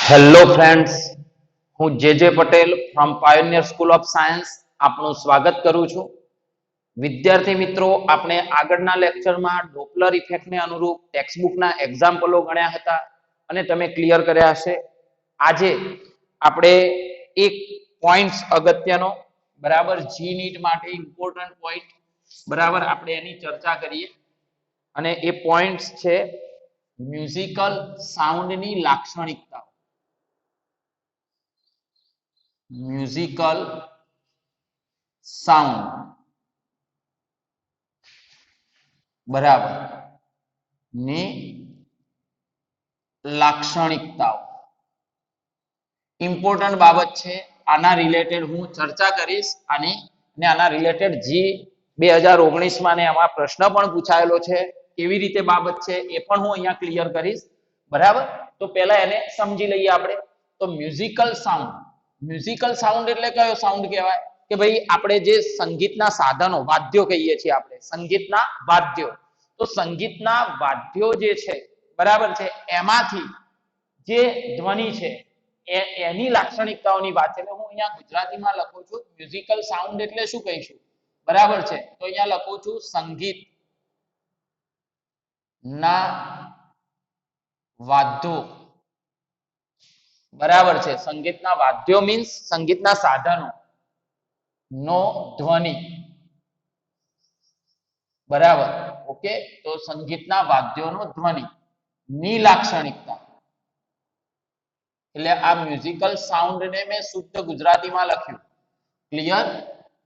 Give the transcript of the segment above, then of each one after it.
Hello friends, હું જે Patel from pioneer school of science આપનું સ્વાગત કરું છું. વિદ્યાર્થી મિત્રો, આપણે આગળના લેક્ચરમાં ડોપલર ઇફેક્ટને અનુરૂપ ટેક્સ્ટબુકના એક્ઝામ્પલો ગણ્યા હતા અને તમે ક્લિયર કર્યા હશે. આજે આપણે એક પોઈન્ટ્સ અગત્યનો, બરાબર, જી નીટ માટે ઇમ્પોર્ટન્ટ પોઈન્ટ, બરાબર, આપણે એની ચર્ચા કરીએ. અને એ પોઈન્ટ્સ છે મ્યુઝિકલ સાઉન્ડની લાક્ષણિકતાઓ. મ્યુઝિકલ સાઉન્ડ, બરાબર, ની લાક્ષણિકતાઓ ઇમ્પોર્ટન્ટ બાબત છે. આના રિલેટેડ હું ચર્ચા કરીશ અને આના રિલેટેડ જી 2019 માં ને આમાં પ્રશ્ન પણ પૂછાયેલો છે. કેવી રીતે બાબત છે એ પણ હું અહીંયા ક્લિયર કરીશ, બરાબર. તો પહેલા એને સમજી લઈએ આપણે. તો મ્યુઝિકલ સાઉન્ડ એટલે કયો સાઉન્ડ કહેવાય? કે ભાઈ આપણે જે સંગીતના સાધનો, વાદ્યો કહીએ છીએ આપણે, સંગીતના વાદ્યો. તો સંગીતના વાદ્યો જે છે, બરાબર છે, એમાંથી જે ધ્વનિ છે એની લાક્ષણિકતાઓની વાત છે. એટલે હું અહીંયા ગુજરાતીમાં લખું છું મ્યુઝિકલ સાઉન્ડ એટલે શું કહીશું, બરાબર છે. તો અહીંયા લખું છું સંગીત ના વાદ્યો, બરાબર છે. સંગીતના વાદ્યો મીન્સ સંગીતના સાધનો નો ધ્વનિ, બરાબર. ઓકે, તો સંગીતના વાદ્યોનો ધ્વનિ ની લાક્ષણિકતા, એટલે આ મ્યુઝિકલ સાઉન્ડ ને મેં શુદ્ધ ગુજરાતીમાં લખ્યું. ક્લિયર?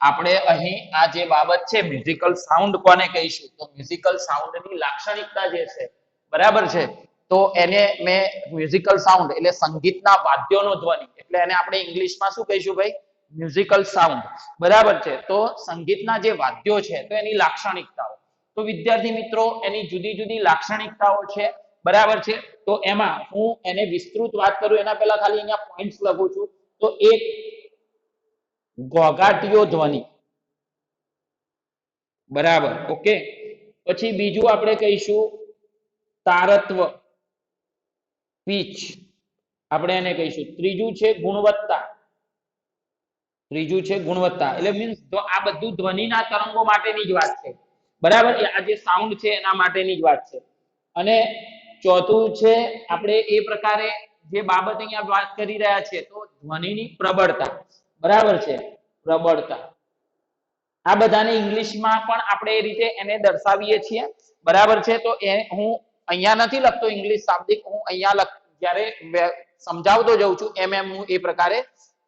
આપણે અહીં આ જે બાબત છે મ્યુઝિકલ સાઉન્ડ કોને કહીશું? તો મ્યુઝિકલ સાઉન્ડની લાક્ષણિકતા જે છે, બરાબર છે, તો એને મેં મ્યુઝિકલ સાઉન્ડ એટલે સંગીતના વાદ્યોનો ધ્વનિ, એટલે એને આપણે ઇંગ્લિશમાં શું કહીશું ભાઈ? મ્યુઝિકલ સાઉન્ડ, બરાબર છે. તો સંગીતના જે વાદ્યો છે તો એની લાક્ષણિકતાઓ, તો વિદ્યાર્થી મિત્રો એની જુદી જુદી લાક્ષણિકતાઓ છે, બરાબર છે. તો એમાં હું એને વિસ્તૃત વાત કરું એના પહેલા ખાલી અહીંયા પોઈન્ટ્સ લખું છું. તો એક ઘોઘાટીયો ધ્વનિ, બરાબર, ઓકે. પછી બીજું આપણે કહીશું તારત્વ, પીચ, આપણે એને કહીશું. ત્રીજું છે ગુણવત્તા, એટલે મીન્સ આ બધું ધ્વનિના તરંગો માટેની જ વાત છે, બરાબર. આ જે સાઉન્ડ છે એના માટેની જ વાત છે. અને ચોથું છે આપણે એ પ્રકારે જે બાબત અહીંયા વાત કરી રહ્યા છે તો ધ્વનિની પ્રબળતા, બરાબર છે, પ્રબળતા. આ બધાને ઇંગ્લિશમાં પણ આપણે એ રીતે એને દર્શાવીએ છીએ, બરાબર છે. તો એ હું અહીંયા નથી લખતો ઇંગ્લિશ શાબ્દિક, હું અહીંયા જ્યારે સમજાવતો જઉં છું એમ હું એ પ્રકારે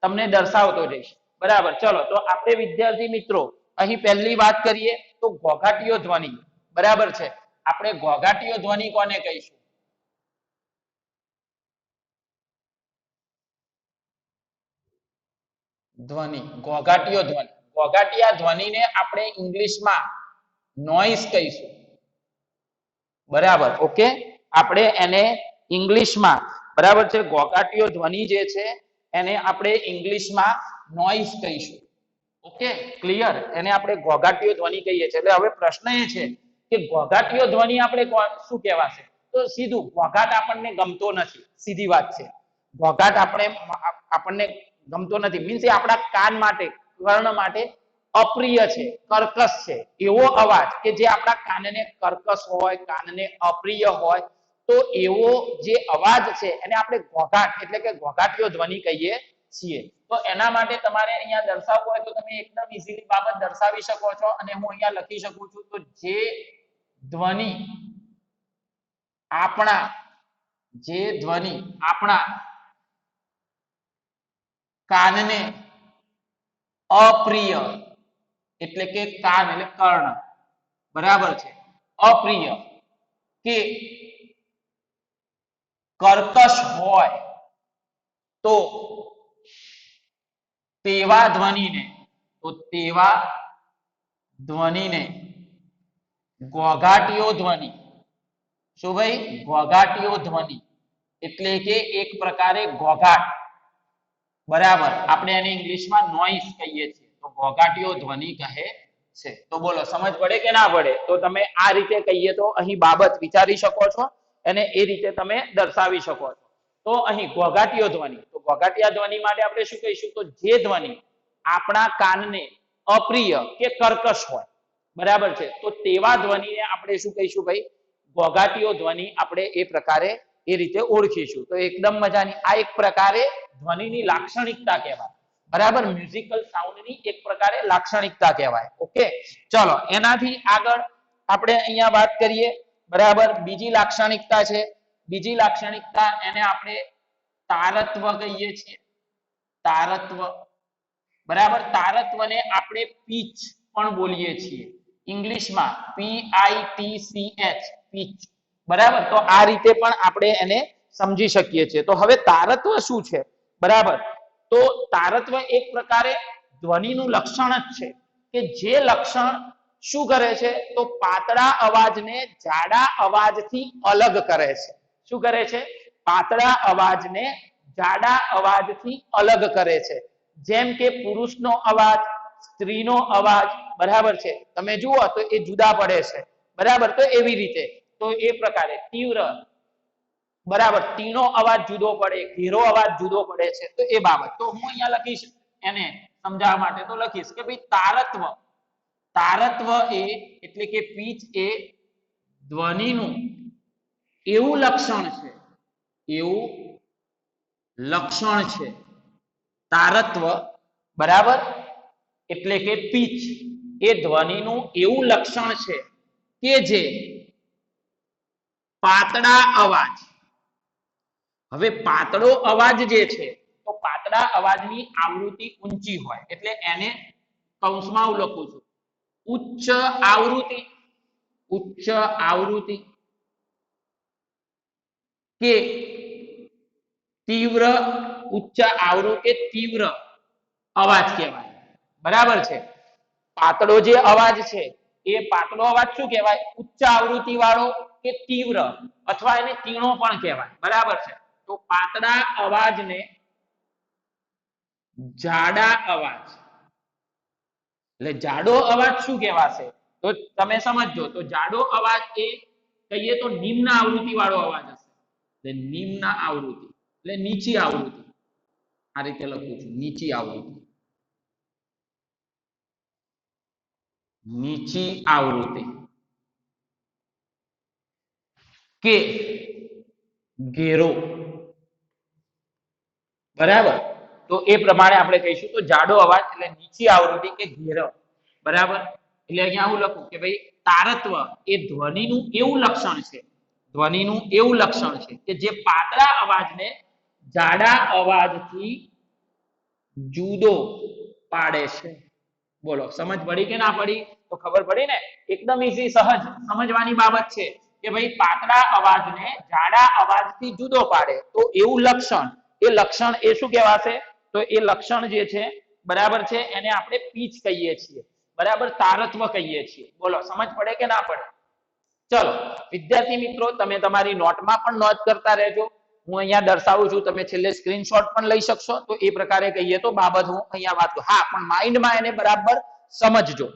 તમને દર્શાવતો જઈશ, બરાબર. ચલો, તો આપણે વિદ્યાર્થી મિત્રો અહીં પહેલી વાત કરીએ તો ઘોઘાટીયો ધ્વનિ, બરાબર છે. આપણે ઘોઘાટીયો ધ્વનિ કોને કહીશું? ધ્વનિ, ઘોઘાટીયો ધ્વનિ. ઘોઘાટીયા ધ્વનિને આપણે ઇંગ્લિશમાં નોઇઝ કહીશું, બરાબર, ઓકે. આપણે એને ઇંગ્લિશમાં, બરાબર છે, ઘોઘાટીયો ધ્વનિ જે છે એને આપણે ઇંગ્લિશમાં નોઇઝ કહીશું. Okay, clear? એને આપણે ઘોઘાટીયો ધ્વનિ કહીએ છીએ. એટલે હવે પ્રશ્ન એ છે કે ઘોઘાટીયો ધ્વનિ આપણે શું કહેવાશે? તો સીધું ઘોઘાટ આપણને ગમતો નથી, સીધી વાત છે. ઘોઘાટ આપણને ગમતો નથી મીન્સ એ આપણા કાન માટે, કર્ણ માટે અપ્રિય છે, કર્કશ છે. એવો અવાજ કે જે આપણા કાનને કર્કશ હોય, કાનને અપ્રિય હોય, તો એવો જે અવાજ છે એને આપણે ઘોઘાટ એટલે કે ઘોઘાટીયો ધ્વનિ કહીએ છીએ. તો એના માટે તમારે અહીંયા દર્શાવવું હોય તો તમે એકદમ ઈઝીલી બાબત દર્શાવી શકો છો. અને હું અહીંયા લખી શકું છું તો જે ધ્વનિ આપણા કાનને અપ્રિય, એટલે કે કાન એટલે કર્ણ, બરાબર છે, અપ્રિય કે કર્કશ હોય તો તેવા ધ્વનિને ઘોઘાટીયો ધ્વનિ, શું ભાઈ? ઘોઘાટીયો ધ્વનિ એટલે કે એક પ્રકારે ઘોઘાટ, બરાબર. આપણે એને ઇંગ્લિશમાં નોઇઝ કહીએ છીએ. તો ઘોઘાટીયો ધ્વનિ કહે છે. તો બોલો સમજ પડે કે ના પડે? તો તમે આ રીતે કહીએ તો અહીં બાબત વિચારી શકો છો અને એ રીતે તમે દર્શાવી શકો છો. તો અહીં ઘોઘાટીયો ધ્વનિ, તો ઘોઘાટીયા ધ્વનિ માટે આપણે શું કહીશું? તો જે ધ્વનિ આપણા કાનને અપ્રિય કે કર્કશ હોય, બરાબર છે, તો તેવા ધ્વનિને આપણે શું કહીશું ભાઈ? ઘોઘાટીયો ધ્વનિ આપણે એ પ્રકારે એ રીતે ઓળખીશું. તો એકદમ મજાની આ એક પ્રકારે ધ્વનિની લાક્ષણિકતા કહેવાય, બરાબર, મ્યુઝિકલ સાઉન્ડની એક પ્રકારે લાક્ષણિકતા કહેવાય. ઓકે, ચલો એનાથી આગળ આપણે અહીંયા વાત કરીએ, બરાબર. બીજી લાક્ષણિકતા છે, બીજી લાક્ષણિકતા એને આપણે તારત્વ કહીએ છીએ. તારત્વ, બરાબર. તારત્વને આપણે પીચ પણ બોલીએ છીએ ઇંગ્લિશમાં, PITCH, પીચ, બરાબર. તો આ રીતે પણ આપણે એને સમજી શકીએ છીએ. તો હવે તારત્વ શું છે? બરાબર, તો તારત્વ એક પ્રકારે ધ્વનિનું લક્ષણ જ છે કે જે લક્ષણ શું કરે છે? તો પાતળા અવાજને જાડા અવાજથી અલગ કરે છે. શું કરે છે? પાતળા અવાજને જાડા અવાજથી અલગ કરે છે. જેમ કે પુરુષનો અવાજ, સ્ત્રીનો અવાજ, બરાબર છે, તમે જુઓ તો એ જુદા પડે છે, બરાબર. તો એવી રીતે, તો એ પ્રકારે તીવ્ર, બરાબર, તીનો અવાજ જુદો પડે, ઘેરો અવાજ જુદો પડે છે. તો એ બાબત તો હું અહીંયા લખીશ એને સમજાવવા માટે, તો લખીશ કે ભાઈ તારત્વ, તારત્વ એ એટલે કે પીચ એ ધ્વનિનું એવું લક્ષણ છે, એવું લક્ષણ છે તારત્વ, બરાબર, એટલે કે પીચ એ ધ્વનિનું એવું લક્ષણ છે કે જે પાતળા અવાજ, હવે પાતળો અવાજ જે છે તો પાતળા અવાજની આવૃત્તિ ઊંચી હોય એટલે એને કૌંસમાં હું લખું છું ઉચ્ચ આવૃત્તિ, ઉચ્ચ આવૃત્તિ કે તીવ્ર, ઉચ્ચ આવૃત્તિ કે તીવ્ર અવાજ કહેવાય, બરાબર છે. પાતળો જે અવાજ છે એ પાતળો અવાજ શું કહેવાય? ઉચ્ચ આવૃત્તિ વાળો કે તીવ્ર, અથવા એને તીણો પણ કહેવાય, બરાબર છે. તો પાતળા અવાજને જાડા અવાજ, એટલે જાડો અવાજ શું કહેવાશે? તો તમે સમજજો, તો જાડો અવાજ એ કહીએ તો નિમ્ન આવૃત્તિ વાળો અવાજ હશે. એટલે નિમ્ન આવૃત્તિ એટલે નીચી આવૃત્તિ, આ રીતે લખું છું, નીચી આવૃત્તિ, નીચી આવૃત્તિ કે ઘેરો, બરાબર. તો એ પ્રમાણે આપણે કહીશું તો જાડો અવાજ એટલે નીચી આવૃત્તિ કે ઘેરો, બરાબર. એટલે અહીંયા હું લખું કે ભાઈ તારત્વ એ ધ્વનિનું એવું લક્ષણ છે, ધ્વનિનું એવું લક્ષણ છે કે જે પાતળા અવાજને જાડા અવાજથી જુદો પાડે છે. બોલો સમજ પડી કે ના પડી? તો ખબર પડી ને, એકદમ ઈઝી, સહજ સમજવાની બાબત છે કે ભાઈ પાતળા અવાજને જાડા અવાજથી જુદો પાડે તો એવું લક્ષણ, એ લક્ષણ એ શું કહેવાશે? તો એ લક્ષણ જે છે, બરાબર છે, એને આપણે પીચ કહીએ છીએ, બરાબર, તારત્વ કહીએ છીએ. બોલો સમજ પડે કે ના પડે? ચલો વિદ્યાર્થી મિત્રો, તમે તમારી નોટમાં પણ નોંધ કરતા રહેજો. હું અહીંયા દર્શાવું છું, તમે છેલ્લે સ્ક્રીનશોટ પણ લઈ શકશો. તો એ પ્રકારે કહીએ તો બાબત હું અહીંયા વાત કરું, હા, પણ માઇન્ડમાં એને બરાબર સમજજો.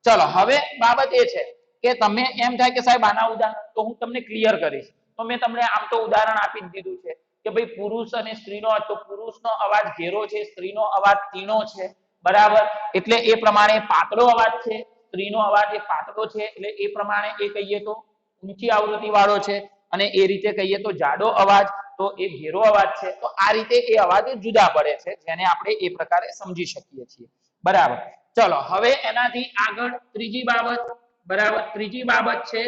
ચલો હવે બાબત એ છે કે તમે એમ થાય કે સાહેબ આના ઉદાહરણ તો હું તમને ક્લિયર કરીશ. તો મેં તમને આમ તો ઉદાહરણ આપી દીધું છે કે ભાઈ પુરુષ અને સ્ત્રીનો, તો પુરુષનો અવાજ ઘેરો છે, સ્ત્રીનો અવાજ તીણો છે, બરાબર. એટલે એ પ્રમાણે પાતળો અવાજ છે, સ્ત્રીનો અવાજ એ પાતળો છે, એટલે એ પ્રમાણે એ કહીએ તો ઊંચી આવૃત્તિ વાળો છે, અને એ રીતે કહીએ તો જાડો અવાજ તો એ ઘેરો અવાજ છે. તો આ રીતે એ અવાજ જુદા પડે છે, જેને આપણે એ પ્રકારે સમજી શકીએ છીએ, બરાબર. ચલો હવે એનાથી આગળ ત્રીજી બાબત, બરાબર, ત્રીજી બાબત છે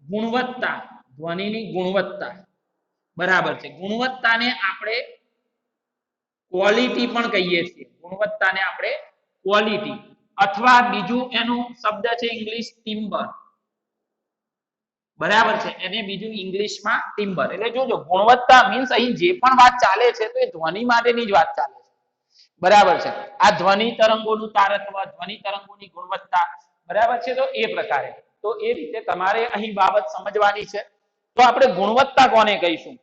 ગુણવત્તા, ધ્વનિની ગુણવત્તા, બરાબર છે. ગુણવત્તાને આપણે ક્વોલિટી પણ કહીએ છીએ, ગુણવત્તાને આપણે ક્વોલિટી, અથવા બીજું એનું શબ્દ છે ઇંગ્લિશ ટિમ્બર, બરાબર છે, એને બીજું ઇંગ્લિશમાં ટિમ્બર. એટલે જોજો ગુણવત્તા મીન્સ અહીં જે પણ વાત ચાલે છે તો એ ધ્વનિ માટેની જ વાત ચાલે છે, બરાબર છે. આ ધ્વનિ તરંગોનું તારત્વ, ધ્વનિ તરંગોની ગુણવત્તા, બરાબર છે. તો એ પ્રકારે, તો એ રીતે તમારે અહીં બાબત સમજવાની છે. તો આપણે ગુણવત્તા કોને કહીશું?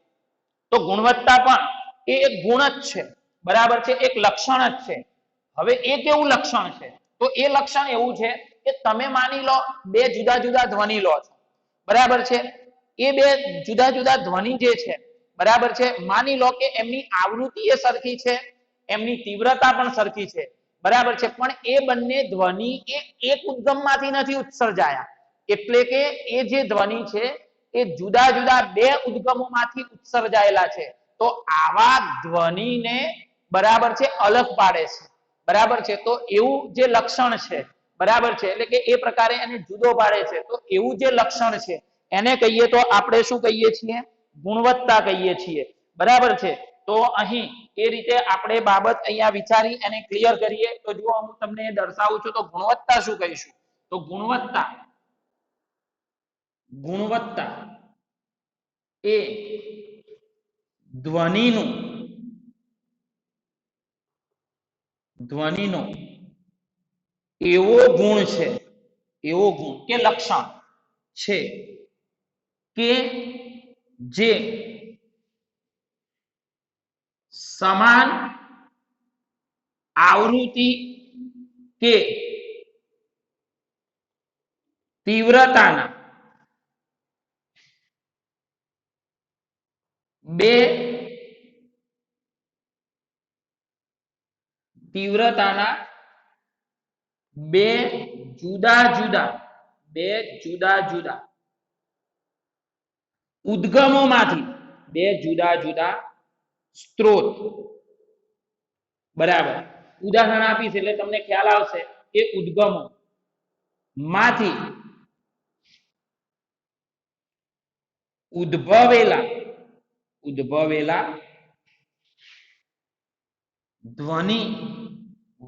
તો ગુણવત્તા પણ એ એક ગુણ જ છે, બરાબર છે, એક લક્ષણ જ છે. હવે એ કેવું લક્ષણ છે? તો એ લક્ષણ એવું છે કે તમે માની લો બે જુદા જુદા ધ્વનિ લો છો, બરાબર છે? એ બે જુદા જુદા ધ્વનિ જે છે, બરાબર છે, માની લો કે એમની આવૃત્તિ એ સરખી છે, એમની તીવ્રતા પણ સરખી છે, બરાબર છે, પણ એ બંને ધ્વનિ એ એક ઉદ્ગમમાંથી નથી ઉત્સર્જાયા, એટલે કે એ જે ધ્વનિ છે એ જુદા જુદા બે ઉદ્ગમોમાંથી ઉત્સર્જાયેલા છે, તો આવા ધ્વનિને બરાબર છે અલગ પાડે છે, બરાબર છે? તો એવું જે લક્ષણ છે, બરાબર છે, એટલે કે એ પ્રકારે એને જુદો પાડે છે, તો એવું જે લક્ષણ છે એને કહીએ તો આપણે શું કહીએ છીએ? ગુણવત્તા કહીએ છીએ, બરાબર છે? તો અહીં એ રીતે આપણે બાબત અહીંયા વિચારી અને ક્લિયર કરીએ તો જુઓ હું તમને દર્શાવું છું, તો ગુણવત્તા શું કહીશું? તો ગુણવત્તા એ ધ્વનિનો એવો ગુણ છે, એવો ગુણ કે લક્ષણ છે કે જે સમાન આવૃત્તિ કે તીવ્રતાના બે જુદા જુદા ઉદ્ગમોમાંથી, બે જુદા જુદા સ્ત્રોત, બરાબર? ઉદાહરણ આપીશ એટલે તમને ખ્યાલ આવશે કે ઉદ્ગમો માંથી ઉદ્ભવેલા ધ્વનિ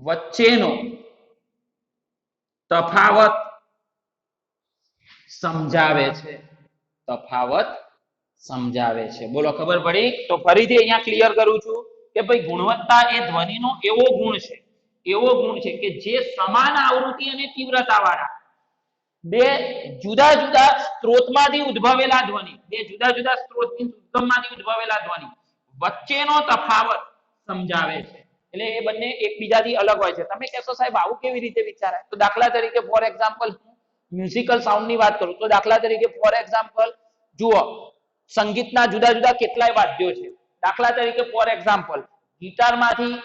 વચ્ચેનો તફાવત સમજાવે છે, બોલો ખબર પડી? તો ફરીથી અહીંયા ક્લિયર કરું છું કે ભાઈ ગુણવત્તા એ ધ્વનિનો એવો ગુણ છે કે જે સમાન આવૃત્તિ અને તીવ્રતા વાળા બે જુદા જુદા સ્ત્રોતમાંથી ઉદ્ભવેલા ધ્વનિ, બે જુદા જુદા સ્ત્રોતની ઉદ્ગમમાંથી ઉદ્ભવેલા ધ્વનિ વચ્ચેનો તફાવત સમજાવે છે, એટલે એ બંને એકબીજાથી અલગ હોય છે. તમે કહેશો સાહેબ આવું કેવી રીતે વિચારાય? તો દાખલા તરીકે ફોર એક્ઝામ્પલ મ્યુઝિકલ સાઉન્ડ ની વાત કરું તો દાખલા તરીકે ફોર એક્ઝામ્પલ જુઓ, સંગીતના જુદા જુદા કેટલાય વાદ્યો છે, દાખલા તરીકે ફોર એક્ઝામ્પલ ગિટારમાંથી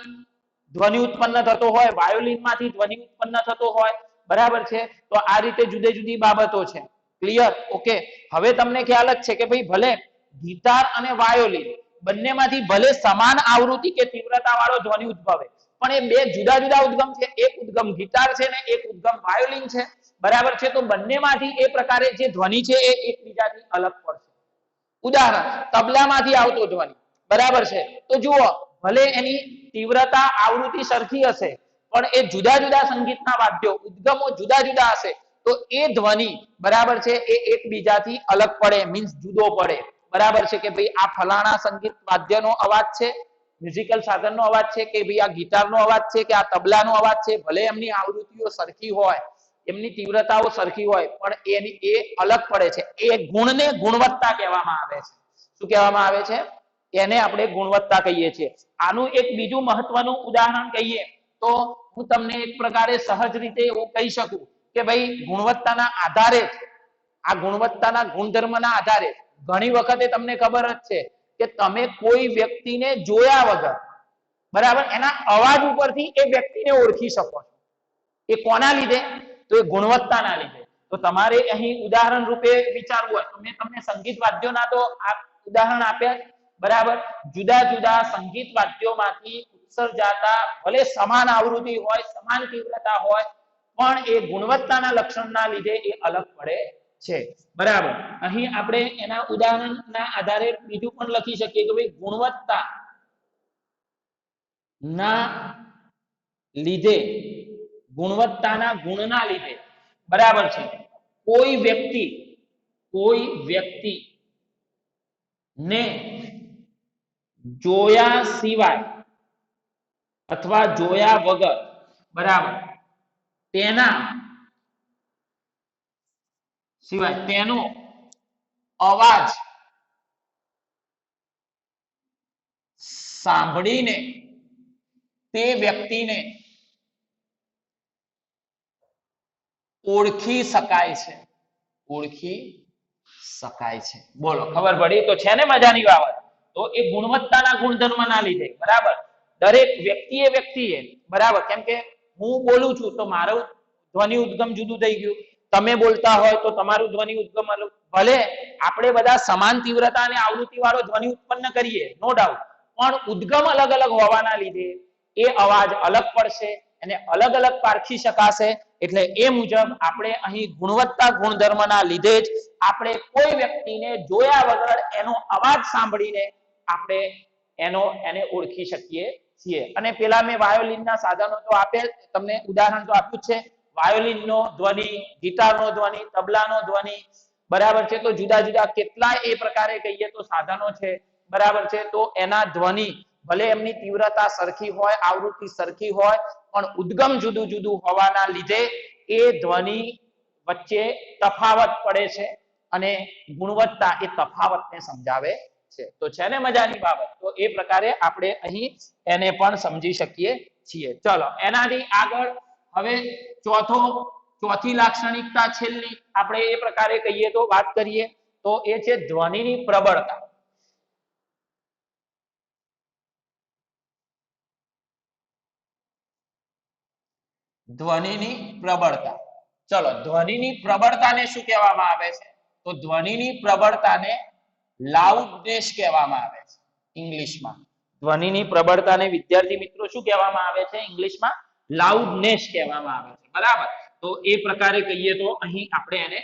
ધ્વનિ ઉત્પન્ન થતો હોય, વાયોલિનમાંથી ધ્વનિ ઉત્પન્ન થતો હોય, બરાબર છે? તો આ રીતે જુદી જુદી બાબતો છે, ક્લિયર? ઓકે, હવે તમને ખ્યાલ જ છે કે ભાઈ ભલે ગિટાર અને વાયોલિન બંનેમાંથી ભલે સમાન આવૃત્તિ કે તીવ્રતા વાળો ધ્વનિ ઉદ્ભવે, પણ એ બે જુદા જુદા ઉદ્ગમ છે, એક ઉદ્ગમ ગિટાર છે ને એક ઉદ્ગમ વાયોલિન છે, બરાબર છે? તો બંનેમાંથી એ પ્રકારે જે ધ્વનિ છે એ એકબીજાથી અલગ પડશે. ઉદાહરણ તબલામાંથી આવતો ધ્વનિ, બરાબર છે? તો જુઓ ભલે એની તીવ્રતા આવૃત્તિ સરખી હશે, પણ એ જુદા જુદા સંગીતના વાદ્યો ઉદ્ગમો જુદા જુદા હશે, તો એ ધ્વનિ, બરાબર છે, એ એકબીજાથી અલગ પડે, મીન્સ જુદો પડે, બરાબર છે? કે ભાઈ આ ફલાણા સંગીત વાદ્યનો અવાજ છે, મ્યુઝિકલ સાધનનો અવાજ છે, કે ભાઈ આ ગિટારનો અવાજ છે, કે આ તબલાનો અવાજ છે, ભલે એમની આવૃત્તિઓ સરખી હોય, એમની તીવ્રતાઓ સરખી હોય, પણ એ અલગ પડે છે. એ ગુણને ગુણવત્તા કહેવામાં આવે છે. શું કહેવામાં આવે છે? એને આપણે ગુણવત્તા કહીએ છીએ. આનું એક બીજું મહત્વનું ઉદાહરણ કહીએ તો હું તમને એક પ્રકારે સહજ રીતે એવું કહી શકું કે ભાઈ ગુણવત્તાના આધારે, આ ગુણવત્તાના ગુણધર્મના આધારે ઘણી વખતે તમને ખબર જ છે કે તમે કોઈ વ્યક્તિને જોયા વગર, બરાબર, એના અવાજ ઉપરથી એ વ્યક્તિને ઓળખી શકો છો. એ કોના લીધે? તો એ ગુણવત્તાના લીધે. તો તમારે અહીં ઉદાહરણ રૂપે વિચારવું હોય તો મેં તમને સંગીત વાદ્યોના તો આ ઉદાહરણ આપ્યા, બરાબર? જુદા જુદા સંગીત વાદ્યોમાંથી ઉત્સર્જાતા ભલે સમાન આવૃત્તિ હોય, સમાન તીવ્રતા હોય, પણ એ ગુણવત્તાના લક્ષણના લીધે એ અલગ પડે છે, બરાબર? અહીં આપણે એના ઉદાહરણના આધારે બીજું પણ લખી શકીએ કે ભાઈ ગુણવત્તા ના લીધે, ગુણવત્તાના ગુણના લીધે, બરાબર છે, કોઈ વ્યક્તિ ને જોયા સિવાય અથવા જોયા વગર, બરાબર, તેનો અવાજ સાંભળીને તે વ્યક્તિને ઓળખી શકાય છે, ઓળખી શકાય છે। બોલો ખબર પડી? તો છે ને મજાની બાબત। તો એ ગુણવત્તાના ગુણધર્મના લીધે બરાબર દરેક વ્યક્તિએ બરાબર કેમ કે હું બોલું છું તો મારું ધ્વનિ ઉદ્ગમ જુદું થઈ ગયું, તમે બોલતા હોય તો તમારું ધ્વનિ ઉદ્ગમ અલગ, ભલે આપણે બધા સમાન તીવ્રતા અને આવૃત્તિ વાળો ધ્વનિ ઉત્પન્ન કરીએ નો ડાઉટ, પણ ઉદ્ગમ અલગ અલગ હોવાના લીધે એ અવાજ અલગ પડશે અને અલગ અલગ પારખી શકાશે। એટલે એ મુજબ આપણે અહીં ગુણવત્તા ગુણધર્મના લીધે જ આપણે કોઈ વ્યક્તિને જોયા વગર એનો અવાજ સાંભળીને આપણે એને ઓળખી શકીએ છીએ। અને પેલા મેં વાયોલિનના સાધનો તો આપેલ, તમને ઉદાહરણ તો આપ્યું છે, વાયોલિનનો ધ્વનિ, ગિટારનો ધ્વનિ, તબલાનો ધ્વનિ, બરાબર છે। તો જુદા જુદા કેટલાય એ પ્રકારે કહીએ તો સાધનો છે, બરાબર છે। તો એના ધ્વનિ ભલે એમની તીવ્રતા સરખી હોય, આવૃત્તિ સરખી હોય, પણ ઉદ્ગમ જુદું જુદું હોવાના લીધે એ ધ્વનિ વચ્ચે તફાવત પડે છે અને ગુણવત્તા એ તફાવતને સમજાવે છે। તો છે ને મજાની બાબત? તો એ પ્રકારે આપણે અહીં એને પણ સમજી શકીએ છીએ। ચલો એનાથી આગળ હવે ચોથી લાક્ષણિકતા છેલ્લી આપણે એ પ્રકારે કહીએ તો વાત કરીએ તો એ છે ધ્વનિની પ્રબળતા। ધ્વનિની પ્રબળતા, ચલો ધ્વનિની પ્રબળતાને શું કહેવામાં આવે છે? તો ધ્વનિની પ્રબળતાને લાઉડનેસ કહેવામાં આવે છે ઇંગ્લિશમાં। ધ્વનિની પ્રબળતાને વિદ્યાર્થી મિત્રો શું કહેવામાં આવે છે ઇંગ્લિશમાં? લાઉડનેસ કહેવામાં આવે છે, બરાબર। તો એ પ્રકારે કહીએ તો અહીં આપણે એને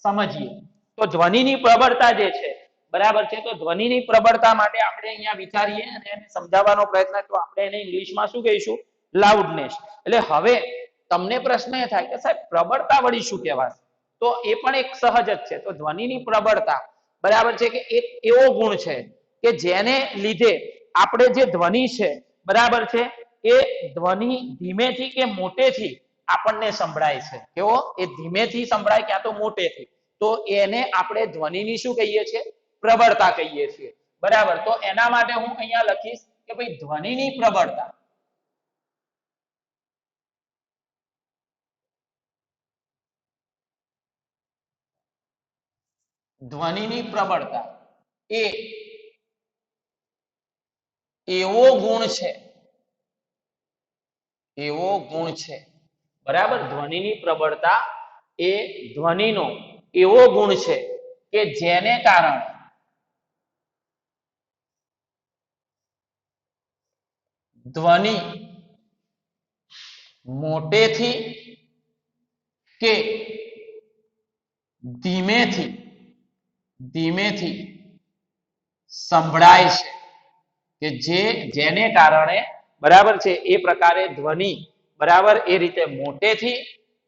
સમજીએ તો ધ્વનિની પ્રબળતા જે છે, બરાબર છે, તો ધ્વનિની પ્રબળતા માટે આપણે અહીંયા વિચારીએ અને એને સમજાવવાનો પ્રયત્ન તો આપણે એને ઇંગ્લિશમાં શું કહીશું? લાઉડનેસ। એટલે હવે તમને પ્રશ્ન એ થાય કે સાહેબ પ્રબળતા વળી શું કહેવાય? તો એ પણ એક સહજ જ છે। તો ધ્વનિની પ્રબળતા બરાબર છે કે એક એવો ગુણ છે કે જેને લીધે આપણે જે ધ્વનિ છે, બરાબર છે, એ ધ્વનિ ધીમેથી કે મોટેથી આપણને સંભળાય છે। કેવો? એ ધીમેથી સંભળાય ક્યાં તો મોટેથી, તો એને આપણે ધ્વનિની શું કહીએ છીએ? પ્રબળતા કહીએ છીએ, બરાબર। તો એના માટે હું અહીંયા લખીશ કે ભાઈ ધ્વનિની પ્રબળતા, ધ્વનિની પ્રબળતા એ એવો ગુણ છે, એવો ગુણ છે, બરાબર। ધ્વનિની પ્રબળતા એ ધ્વનિનો એવો ગુણ છે કે જેને કારણે ધ્વનિ મોટેથી કે ધીમેથી સંભળાય છે, કે જેને કારણે બરાબર છે એ પ્રકારે ધ્વનિ બરાબર એ રીતે મોટેથી,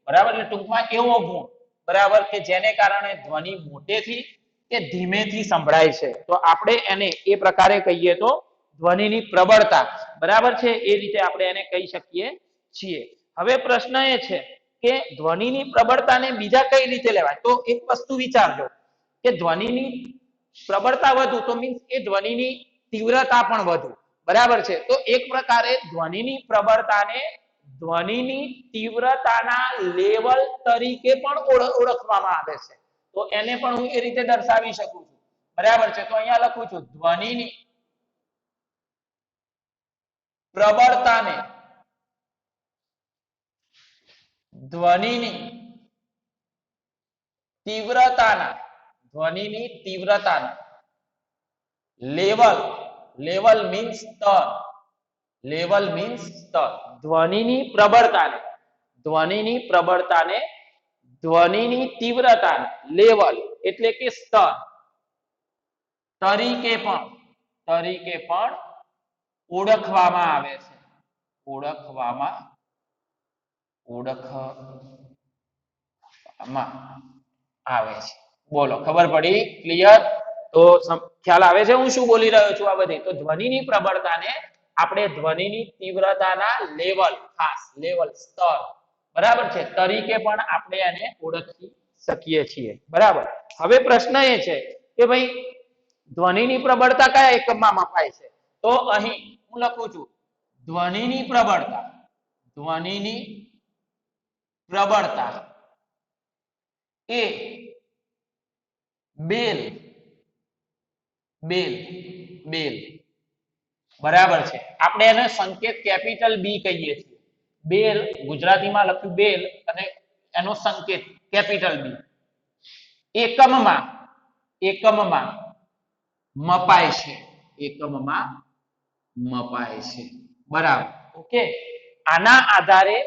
બરાબર, એટલે ટૂંકમાં એવો ગુણ, બરાબર, કે જેને કારણે ધ્વનિ મોટેથી કે ધીમેથી સંભળાય છે, તો આપણે એને એ પ્રકારે કહીએ તો ધ્વનિની પ્રબળતા, બરાબર છે, એ રીતે આપણે એને કહી શકીએ છીએ। હવે પ્રશ્ન એ છે કે ધ્વનિની પ્રબળતાને બીજા કઈ રીતે લેવાય? તો એક વસ્તુ વિચારજો કે ધ્વનિની પ્રબળતા વધુ તો મીન્સ એ ધ્વનિની તીવ્રતા પણ વધુ, બરાબર છે। તો એક પ્રકારે ધ્વનિની પ્રબળતાને ધ્વનિની તીવ્રતાના લેવલ તરીકે પણ ઓળખવામાં આવે છે। તો એને પણ હું એ રીતે દર્શાવી શકું છું, બરાબર છે। તો અહીંયા લખું છું ધ્વનિની પ્રબળતાને ધ્વનિની તીવ્રતાના લેવલ મીન્સ સ્તર, ધ્વનિની પ્રબળતાને ધ્વનિની તીવ્રતાને લેવલ એટલે કે સ્તર તરીકે પણ ઓળખવામાં આવે છે, ઓળખવામાં આવે છે। બોલો ખબર પડી? ક્લિયર? તો ખ્યાલ આવે છે હું શું બોલી રહ્યો છું? આ બધી તો ધ્વનિની પ્રબળતાને આપણે ધ્વનિની તીવ્રતાના ખાસ લેવલ સ્તર, બરાબર છે, તરીકે પણ આપણે એને ઓળખી શકીએ છીએ, બરાબર। હવે પ્રશ્ન એ છે કે ભાઈ ધ્વનિની પ્રબળતા કયા એકમમાં મપાય છે? તો અહીં હું લખું છું ધ્વનિની પ્રબળતા એ બેલ બેલ બેલ બરાબર છે. આપણે એને સંકેત કેપિટલ બી કહીએ છીએ. બેલ ગુજરાતીમાં લખ્યું બેલ અને એનો સંકેત કેપિટલ બી. એકમમાં એકમમાં મપાય છે. એકમમાં મપાય છે. બરાબર. ઓકે. આના આધારે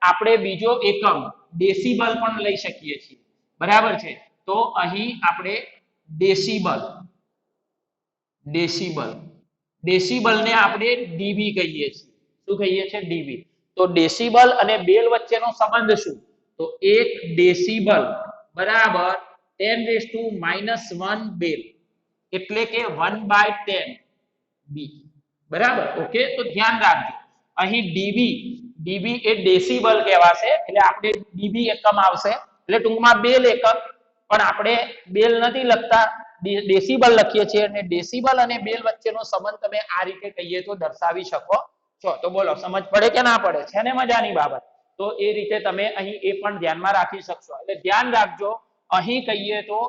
આપણે બીજો એકમ ડેસિબલ પણ લઈ શકીએ છીએ. બરાબર છે. તો અહીં આપણે ડેસિબલ ડેસિબલ ડેસિબલ ને આપણે ડીબી કહીએ છીએ. શું કહીએ છીએ? ડીબી. તો ડેસિબલ અને બેલ વચ્ચેનો સંબંધ શું? તો 1 ડેસિબલ બરાબર 10⁻⁻1 બેલ એટલે કે 1/10 બી. બરાબર. ઓકે. તો ધ્યાન રાખજો અહીં ડીબી ડીબી એ ડેસિબલ કહેવાશે એટલે આપણે ડીબી એકમ આવશે એટલે ટૂંકમાં બેલ એકમ પણ આપણે બેલ નથી લખતા ડેસિબલ લખીએ છીએ અને ડેસિબલ અને બેલ વચ્ચેનો સંબંધ તમે આ રીતે કહીએ તો દર્શાવી શકો છો. તો બોલો સમજ પડે કે ના પડે? છે ને મજાની બાબત? તો એ રીતે તમે અહીં એ પણ ધ્યાનમાં રાખી શકશો. એટલે ધ્યાન રાખજો અહીં કહીએ તો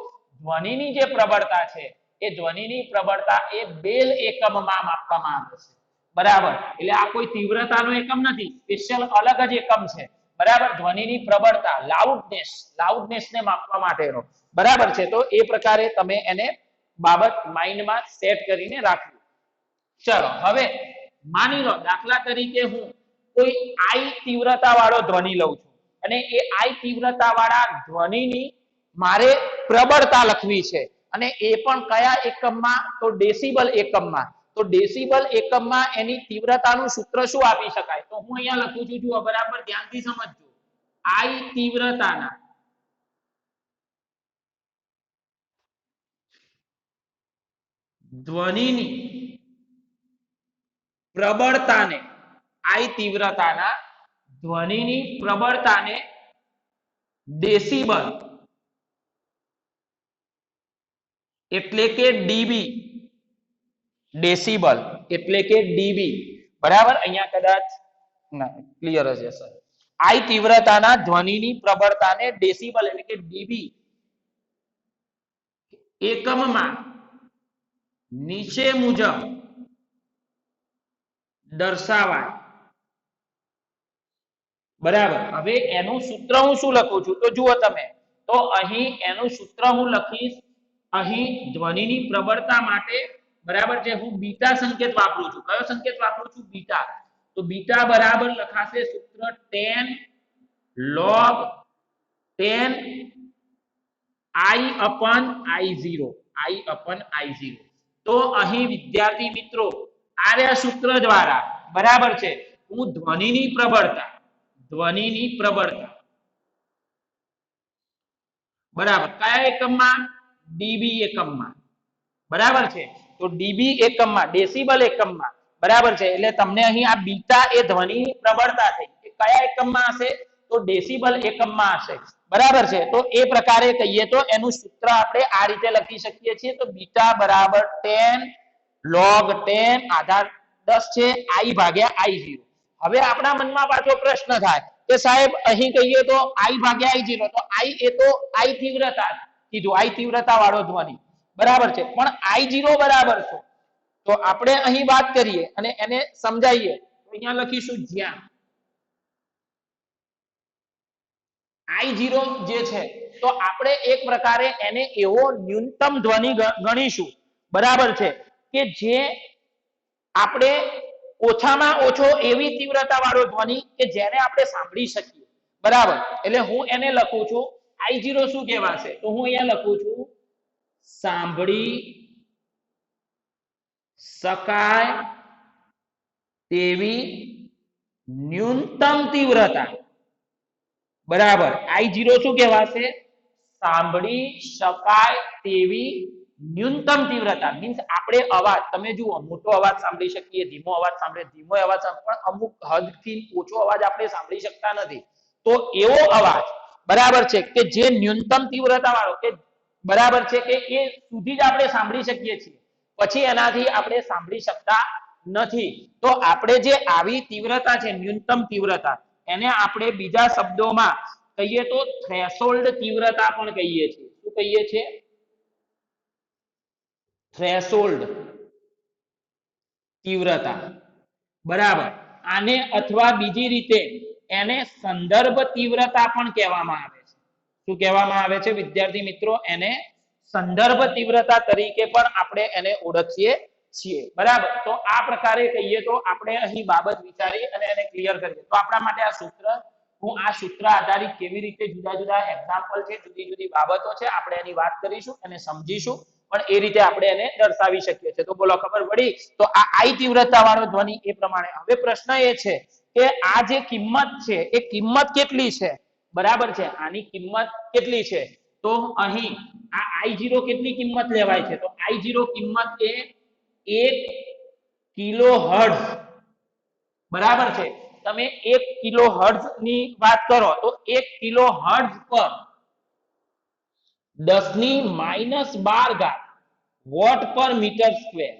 ધ્વનિની જે પ્રબળતા છે એ ધ્વનિની પ્રબળતા એ બેલ એકમમાં માપવામાં આવે છે. બરાબર. એટલે આ કોઈ તીવ્રતાનો એકમ નથી, સ્પેશિયલ અલગ જ એકમ છે. બરાબર. ધ્વનિની પ્રબળતા લાઉડનેસને માપવા માટેનો. બરાબર છે. તો એ પ્રકારે તમે એને બાબત માઇન્ડમાં સેટ કરીને રાખજો. ચલો હવે માની લો દાખલા તરીકે હું કોઈ આઈ તીવ્રતા વાળો ધ્વનિ લઉં છું અને એ આઈ તીવ્રતા વાળા ધ્વનિની મારે પ્રબળતા લખવી છે અને એ પણ કયા એકમમાં? તો ડેસિબલ એકમમાં. તો ડેસિબલ એકમમાં એની તીવ્રતાનું સૂત્ર શું આપી શકાય? તો હું અહીંયા લખું છું, જુઓ બરાબર ધ્યાનથી સમજજો. આઈ તીવ્રતાના ધ્વનિની પ્રબળતાને આઈ તીવ્રતાના ધ્વનિની પ્રબળતાને ડેસિબલ એટલે કે ડીબી ડેસિબલ એટલે કે ડીબી. બરાબર. અહીંયા કદાચ ના ક્લિયર જ હશે. આઈ તીવ્રતાના ધ્વનિની પ્રબળતાને ડેસિબલ એટલે કે ડીબી એકમમાં નીચે મુજબ દર્શાવાય. બરાબર. હવે એનું સૂત્ર હું શું લખું છું? તો જુઓ તમે. તો અહીં એનું સૂત્ર હું લખીશ અહીં ધ્વનિની પ્રબળતા માટે બરાબર છે હું બીટા સંકેત વાપરું છું. કયો સંકેત વાપરું છું? બીટા. તો બીટા બરાબર લખાશે સૂત્ર 10 log 10 I/I0 I/I0. તો અહીં વિદ્યાર્થી મિત્રો આ સૂત્ર દ્વારા બરાબર છે હું ધ્વનિની પ્રબળતા બરાબર કયા એકમમાં? ડીબી એકમમાં. બરાબર છે. તો ડીબી એકમમાં ડેસિબલ એકમમાં. બરાબર છે. એટલે તમને અહીં આ બીટા એ ધ્વનિની પ્રબળતા થઈ એ કયા એકમમાં હશે? તો ડેસિબલ એકમમાં હશે. બરાબર છે. તો એ પ્રકારે કહીએ તો એનું સૂત્ર આપણે આ રીતે લખી શકીએ છીએ. તો બીટા બરાબર 10 log 10 આધાર 10 છે I/I0. હવે આપણા મનમાં પાછો પ્રશ્ન થાય કે સાહેબ અહીં કહીએ તો I/I0 તો I એ તો I તીવ્રતા કીધું I તીવ્રતા વાળો ધ્વનિ. બરાબર છે. પણ I0 બરાબર છે. તો આપણે અહીં વાત કરીએ અને એને સમજાવીએ તો અહીંયા લખીશું જ્યાં I0 જે છે તો આપણે એક પ્રકારે એને એવો ન્યૂનતમ ધ્વનિ ગણીશું. બરાબર છે કે જે આપણે ઓછામાં ઓછો એવી તીવ્રતા વાળો ધ્વનિ કે જેને આપણે સાંભળી શકીએ. બરાબર. એટલે હું એને લખું છું I0 શું કહેવાશે? તો હું અહીંયા લખું છું સાંભળી શકાય તેવી ન્યૂનતમ તીવ્રતા. બરાબર. I0 શું કહેવાશે? સાંભળી શકાય તેવી ન્યૂનતમ તીવ્રતા. મીન્સ આપણે અવાજ તમે જુઓ મોટો અવાજ સાંભળી શકીએ, ધીમો અવાજ સાંભળે, ધીમો અવાજ પણ અમુક હદથી ઓછો અવાજ આપણે સાંભળી શકતા નથી. તો એવો અવાજ બરાબર છે કે જે ન્યૂનતમ તીવ્રતા વાળો કે બરાબર છે કે એ સુધી જ આપણે સાંભળી શકીએ છીએ, પછી એનાથી આપણે સાંભળી શકતા નથી. તો આપણે જે આવી તીવ્રતા છે ન્યૂનતમ તીવ્રતા એને આપણે બીજા શબ્દોમાં કહીએ તો થ્રેશોલ્ડ તીવ્રતા પણ કહીએ છીએ. શું કહીએ છીએ? થ્રેશોલ્ડ તીવ્રતા. બરાબર. આને અથવા બીજી રીતે એને સંદર્ભ તીવ્રતા પણ કહેવામાં આવે છે. શું કહેવામાં આવે છે વિદ્યાર્થી મિત્રો? એને સંદર્ભ તીવ્રતા તરીકે પણ આપણે એને ઓળખીએ છીએ. બરાબર. તો આ પ્રકારે કહીએ તો આપણે અહીં બાબત વિચારી અને એને ક્લિયર કરીએ તો આપણા માટે આ સૂત્ર, હું આ સૂત્ર આધારિત કેવી રીતે જુદા જુદા એક્ઝામ્પલ છે, જુદી જુદી બાબતો છે, આપણે એની વાત કરીશું અને સમજીશું, પણ એ રીતે આપણે એને દર્શાવી શકીએ છીએ. તો બોલો, ખબર પડી? તો આ આઈ તીવ્રતા વાળો ધ્વનિ એ પ્રમાણે. હવે પ્રશ્ન એ છે કે આ જે કિંમત છે એ કિંમત કેટલી છે? બરાબર છે. આની કિંમત કેટલી છે? તો અહીં આ I0 કેટલી કિંમત લેવાય છે? તો I0 કિંમત એ 1 કિલોહર્ટ્ઝ. બરાબર છે. તમે 1 કિલોહર્ટ્ઝ ની વાત કરો તો 1 કિલોહર્ટ્ઝ પર 10⁻12 વોટ પર મીટર સ્ક્વેર.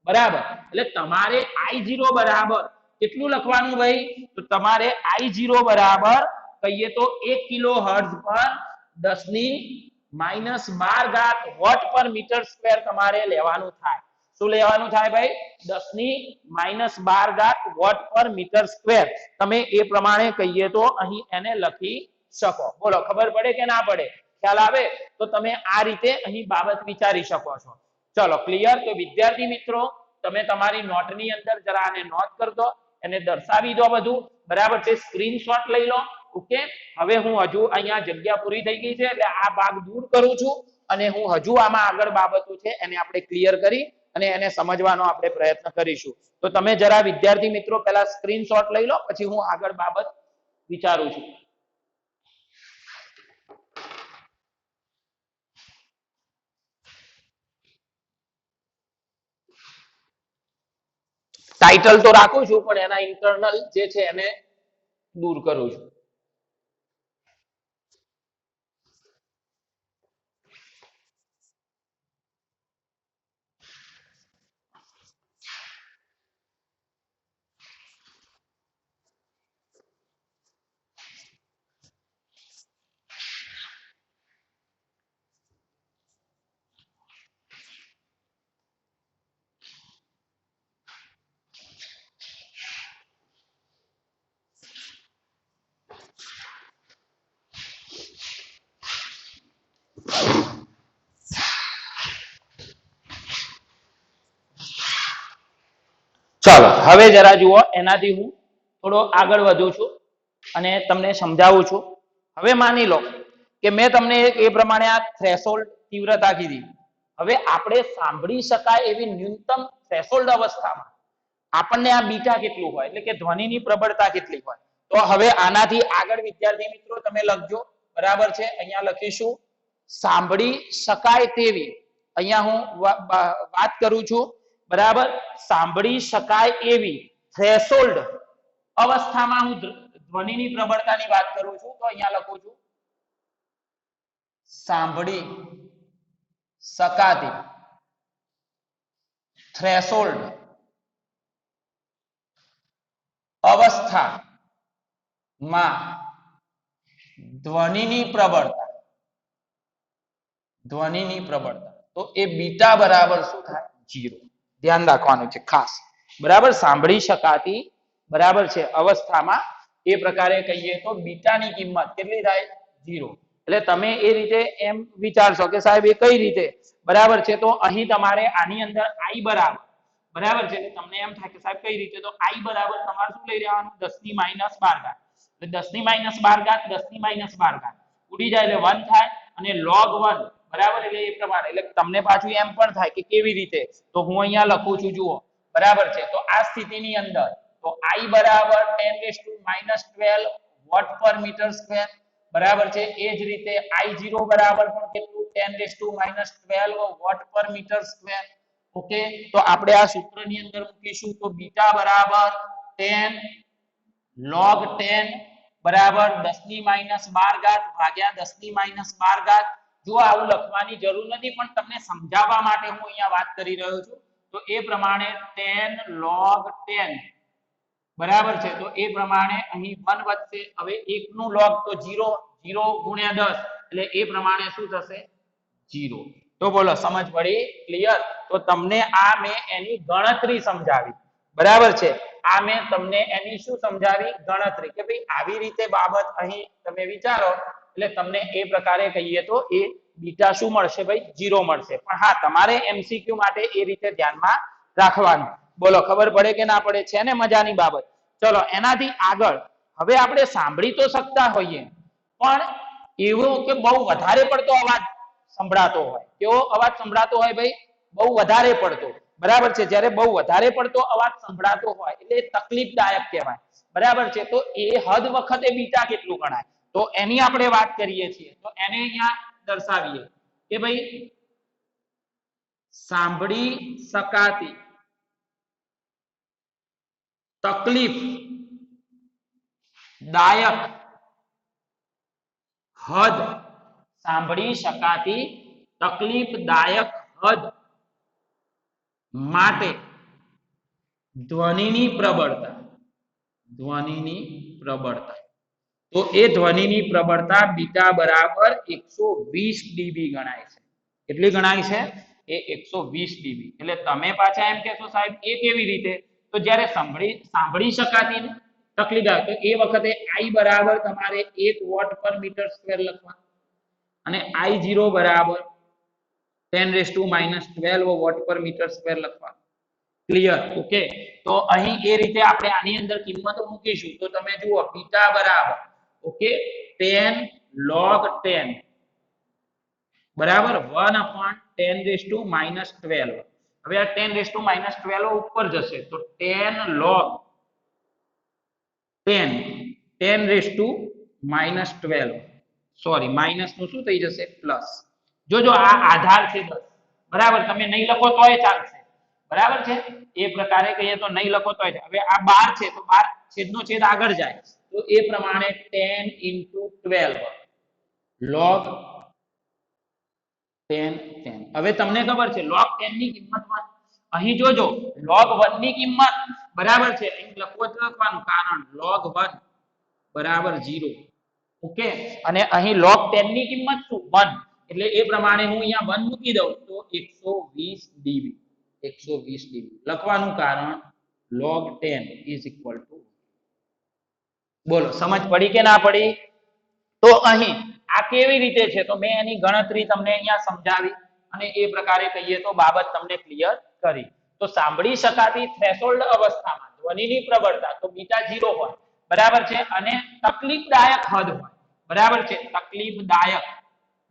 બરાબર. એટલે તમારે I0 બરાબર કેટલું લખવાનું ભાઈ? તો તમારે I0 બરાબર કહીએ તો 1 કિલોહર્ટ્ઝ પર 10⁻12 વોટ પર મીટર સ્ક્વેર તમારે લેવાનું થાય. શું લેવાનું થાય ભાઈ? 10⁻12 વોટ પર મીટર સ્ક્વેર. તમે એ પ્રમાણે કહીએ તો અહીં એને લખી શકો. બોલો, ખબર પડે કે ના પડે? ખ્યાલ આવે? તો તમે આ રીતે અહીં બાબત વિચારી શકો છો. ચલો, ક્લિયર? તો વિદ્યાર્થી મિત્રો, તમે તમારી નોટની અંદર જરા આને નોટ કરી દો, એને દર્શાવી દો બધું. બરાબર છે. સ્ક્રીનશોટ લઈ લો. ઓકે. હવે હું હજુ અહીંયા જગ્યા પૂરી થઈ ગઈ છે એટલે આ ભાગ દૂર કરું છું અને હું હજુ આમાં આગળ બાબતો છે એને આપણે ક્લિયર કરી અને એને સમજવાનો આપણે પ્રયત્ન કરીશું. તો તમે જરા વિદ્યાર્થી મિત્રો પહેલા સ્ક્રીનશોટ લઈ લો, પછી હું આગળ બાબત વિચારું છું. ટાઇટલ તો રાખું છું પણ એના ઇન્ટરનલ જે છે એને દૂર કરું છું. ચાલો, હવે જરા જુઓ, એનાથી હું થોડો આગળ વધું છું અને તમને સમજાવું છું. હવે માની લો કે મેં તમને એ પ્રમાણે આ થ્રેશોલ્ડ તીવ્રતા કીધી. હવે આપણે સાંભળી શકાય એવી ન્યૂનતમ થ્રેશોલ્ડ અવસ્થામાં આપણને આ બીટા કેટલું હોય, એટલે કે ધ્વનિની પ્રબળતા કેટલી હોય. તો હવે આનાથી આગળ વિદ્યાર્થી મિત્રો તમે લખજો. બરાબર છે. અહીંયા લખીશું સાંભળી શકાય તેવી. અહીંયા હું વાત કરું છું. બરાબર. સાંભળી શકાય એવી થ્રેશોલ્ડ અવસ્થામાં હું ધ્વનિની પ્રબળતાની વાત કરું છું. તો અહીંયા લખું છું સાંભળી શકાતી થ્રેશોલ્ડ અવસ્થામાં ધ્વનિની પ્રબળતા તો એ બીટા બરાબર શું થાય? 0. ધ્યાન રાખવાનું છે ખાસ. બરાબર. સાંભળી શકાતી બરાબર છે અવસ્થામાં એ પ્રકારે કહીએ તો બીટાની કિંમત કેટલી થાય? 0. એટલે તમે એ રીતે એમ વિચારશો કે સાહેબ એ કઈ રીતે? બરાબર છે. તો અહીં તમારે આની અંદર I બરાબર છે. તમને એમ થાય કે સાહેબ કઈ રીતે? તો I બરાબર તમારે શું લઈ લેવાનું? 10⁻12. એટલે 10⁻12 10⁻12 ઉડી જાય એટલે 1 થાય અને log 1. બરાબર. એટલે એ પ્રમાણે એટલે તમને પાછું એમ પણ થાય કે કેવી રીતે? તો હું અહીંયા લખું છું, જુઓ. બરાબર છે. તો આ સ્થિતિની અંદર તો I બરાબર 10⁻12 વોટ પર મીટર સ્ક્વેર. બરાબર છે. એ જ રીતે I0 બરાબર પણ કેટલું? 10⁻12 વોટ પર મીટર સ્ક્વેર. ઓકે. તો આપણે આ સૂત્રની અંદર મૂકીશું તો બીટા બરાબર 10 log 10 બરાબર 10⁻12 ભાગ્યા 10⁻12. જો આવું લખવાની જરૂર નથી પણ તમને સમજાવવા માટે હું અહીંયા વાત કરી રહ્યો છું. તો એ પ્રમાણે 10 log 10 બરાબર છે. તો એ પ્રમાણે અહીં 1 વધશે. હવે 1 નું log તો 0 0 ગુણ્યા 10 એટલે એ પ્રમાણે શું થશે 0. તો બોલો સમજ પડી ક્લિયર? તો તમને આ મેં એની ગણતરી સમજાવી, બરાબર છે? આ મેં તમને એની શું સમજાવી? ગણતરી, કે ભાઈ આવી રીતે બાબત અહીં તમે વિચારો એટલે તમને એ પ્રકારે કહીએ તો એ બીટા શું મળશે ભાઈ? 0 મળશે. પણ હા, તમારે એમસીક્યુ માટે એ રીતે ધ્યાનમાં રાખવાનું. બોલો ખબર પડે કે ના પડે? છે ને મજાની બાબત? ચલો એનાથી આગળ હવે આપણે સાંભળી તો શકતા હોઈએ, પણ એવો કે બહુ વધારે પડતો અવાજ સંભળાતો હોય. કેવો અવાજ સંભળાતો હોય ભાઈ? બહુ વધારે પડતો, બરાબર છે? જ્યારે બહુ વધારે પડતો અવાજ સંભળાતો હોય એટલે તકલીફદાયક કહેવાય, બરાબર છે? તો એ હદ વખતે બીટા કેટલું ગણાય? તો એની આપણે વાત કરીએ છીએ. તો એને અહીંયા દર્શાવીએ કે ભાઈ સાંભળી શકાતી તકલીફ દાયક હદ, સાંભળી શકાતી તકલીફદાયક હદ માટે ધ્વનિની પ્રબળતા, ધ્વનિની પ્રબળતા, તો એ ધ્વનિની પ્રબળતા બીટા બરાબર 120 ડીબી ગણાય છે. કેટલી ગણાય છે? એ 120 ડીબી. એટલે તમે પાછા એમ કહેશો સાહેબ એ કેવી રીતે? તો જ્યારે સાંભળી શકાતી તકલીફદાયક, તો એ વખતે I બરાબર તમારે 1 વોટ પર મીટર સ્ક્વેર લખવાનું અને I0 બરાબર 10⁻12 વોટ પર મીટર સ્ક્વેર લખવાનું. ક્લિયર? ઓકે. તો અહીં એ રીતે આપણે આની અંદર કિંમતો મૂકીશું. તો તમે જુઓ બીટા બરાબર ઓકે 10 log 10 બરાબર 1/10⁻12. હવે આ 10⁻12 ઉપર જશે તો 10 log 10 સોરી માઇનસ નું શું થઈ જશે? પ્લસ. જોજો આ આધાર છે 10, બરાબર? તમે નહીં લખો તોય ચાલશે, બરાબર છે? એ પ્રકારે કહીએ તો નહીં લખો તોય. હવે આ 12 છે તો 12 છેદનો છેદ આગળ જાય તો એ પ્રમાણે 10 * 12 log 10 10. હવે તમને ખબર છે log 10 ની કિંમતમાં અહીં જોજો log 1 ની કિંમત બરાબર છે અહીં લખવાનું કારણ log 1 બરાબર 0. ઓકે. અને અહીં log 10 ની કિંમત શું? 1. એટલે એ પ્રમાણે હું અહીંયા 1 મૂકી દઉં તો 120 ડીબી, 120 ડીબી લખવાનું કારણ log 10 = બોલો સમજ પડી કે ના પડી? તો અહીં આ કેવી રીતે છે? તો મેં એની ગણતરી તમને અહીંયા સમજાવી અને એ પ્રકારે કહીએ તો બાબત તમને ક્લિયર કરી. તો સાંભળી શકાતી થ્રેશોલ્ડ અવસ્થામાં ધ્વનિની પ્રબળતા તો બીટા 0 હોય, બરાબર છે? અને તકલીફદાયક હદ હોય, બરાબર છે? તકલીફદાયક,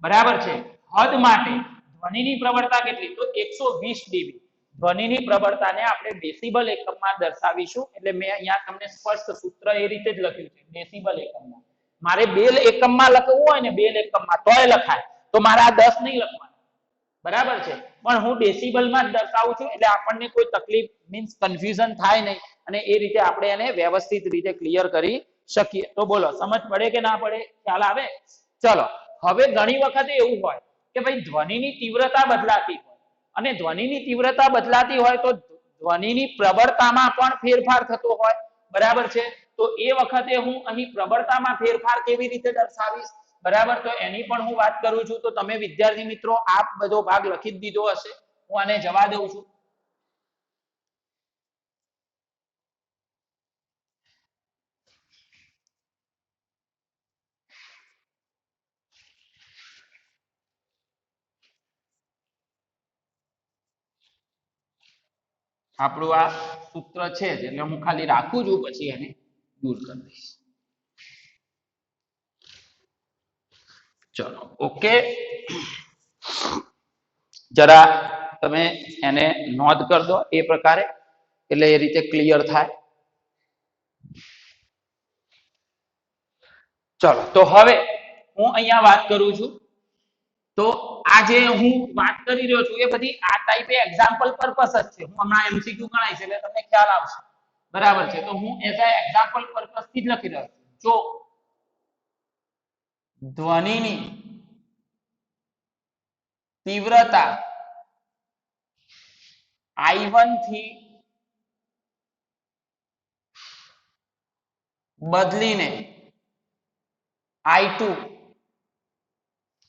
બરાબર છે? હદ માટે ધ્વનિની પ્રબળતા કેટલી? તો 120 ડીબી. ધ્વનિની પ્રબળતાને આપણે ડેસિબલ એકમમાં દર્શાવીશું. એટલે મેં અહીંયા તમને સ્પષ્ટ સૂત્ર એ રીતે જ લખ્યું છે ડેસિબલ એકમમાં. મારે બેલ એકમમાં લખવું હોય ને બેલ એકમમાં તોય લખાય, તો મારે આ 10 નહીં લખવાનું, બરાબર છે? પણ હું ડેસિબલમાં જ દર્શાવું છું એટલે આપણને કોઈ તકલીફ મીન્સ કન્ફ્યુઝન થાય નહીં અને એ રીતે આપણે એને વ્યવસ્થિત રીતે ક્લિયર કરી શકીએ. તો બોલો સમજ પડે કે ના પડે? ખ્યાલ આવે? ચલો હવે ઘણી વખતે એવું હોય કે ભાઈ ધ્વનિની તીવ્રતા બદલાતી હોય અને ધ્વનિની તીવ્રતા બદલાતી હોય તો ધ્વનિની પ્રબળતામાં પણ ફેરફાર થતો હોય, બરાબર છે? તો એ વખતે હું અહીં પ્રબળતામાં ફેરફાર કેવી રીતે દર્શાવીશ? બરાબર, તો એની પણ હું વાત કરું છું. તો તમે વિદ્યાર્થી મિત્રો આ બધો ભાગ લખી જ દીધો હશે, હું આને જવા દઉં છું. આપણું આ સૂત્ર છે એટલે હું ખાલી રાખું છું, પછી એને દૂર કરી દઈશ. ચલો ઓકે, જરા તમે એને નોંધ કરી દો એ પ્રકારે, એટલે એ રીતે ક્લિયર થાય. ચલો તો હવે હું અહીંયા વાત કરું છું. તો આ જે હું વાત કરી રહ્યો છું એ બધી આ ટાઈપે એક્ઝામ્પલ પર્પસ જ છે. હું હમણાં એમસીક્યુ ગણાય છે એટલે તમને ખ્યાલ આવશે, બરાબર છે? તો હું એઝ અ એક્ઝામ્પલ પર્પસ થી જ લખી રહ્યો છું. જો ધ્વનિની તીવ્રતા I1 થી બદલીને I2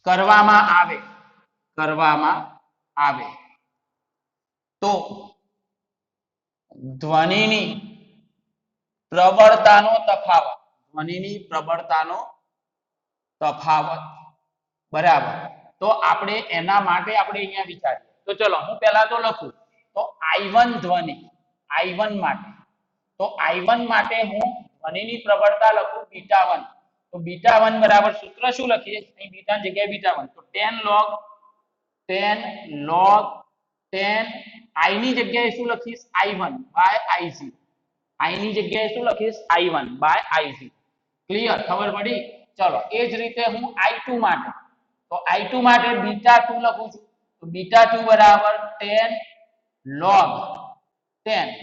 કરવામાં આવે કરવામાં આવે તો ધ્વનિની પ્રબળતાનો તફાવત ધ્વનિની પ્રબળતાનો તફાવત બરાબર તો આપણે એના માટે આપણે અહીંયા વિચારીએ તો ચલો હું પહેલા તો લખું તો I1 ધ્વનિ I1 માટે તો I1 માટે હું ધ્વનિની પ્રબળતા લખું β1 તો β1 બરાબર સૂત્ર શું લખીએ અહીં બીટા ની જગ્યાએ β1 તો 10 log 10 I ની જગ્યાએ શું લખીશ I1 by I0 I ની જગ્યાએ શું લખીશ I1 by I0 ક્લિયર ખબર પડી ચલો એ જ રીતે હું I2 માટે તો I2 માટે β2 લખું છું તો β2 બરાબર 10 log 10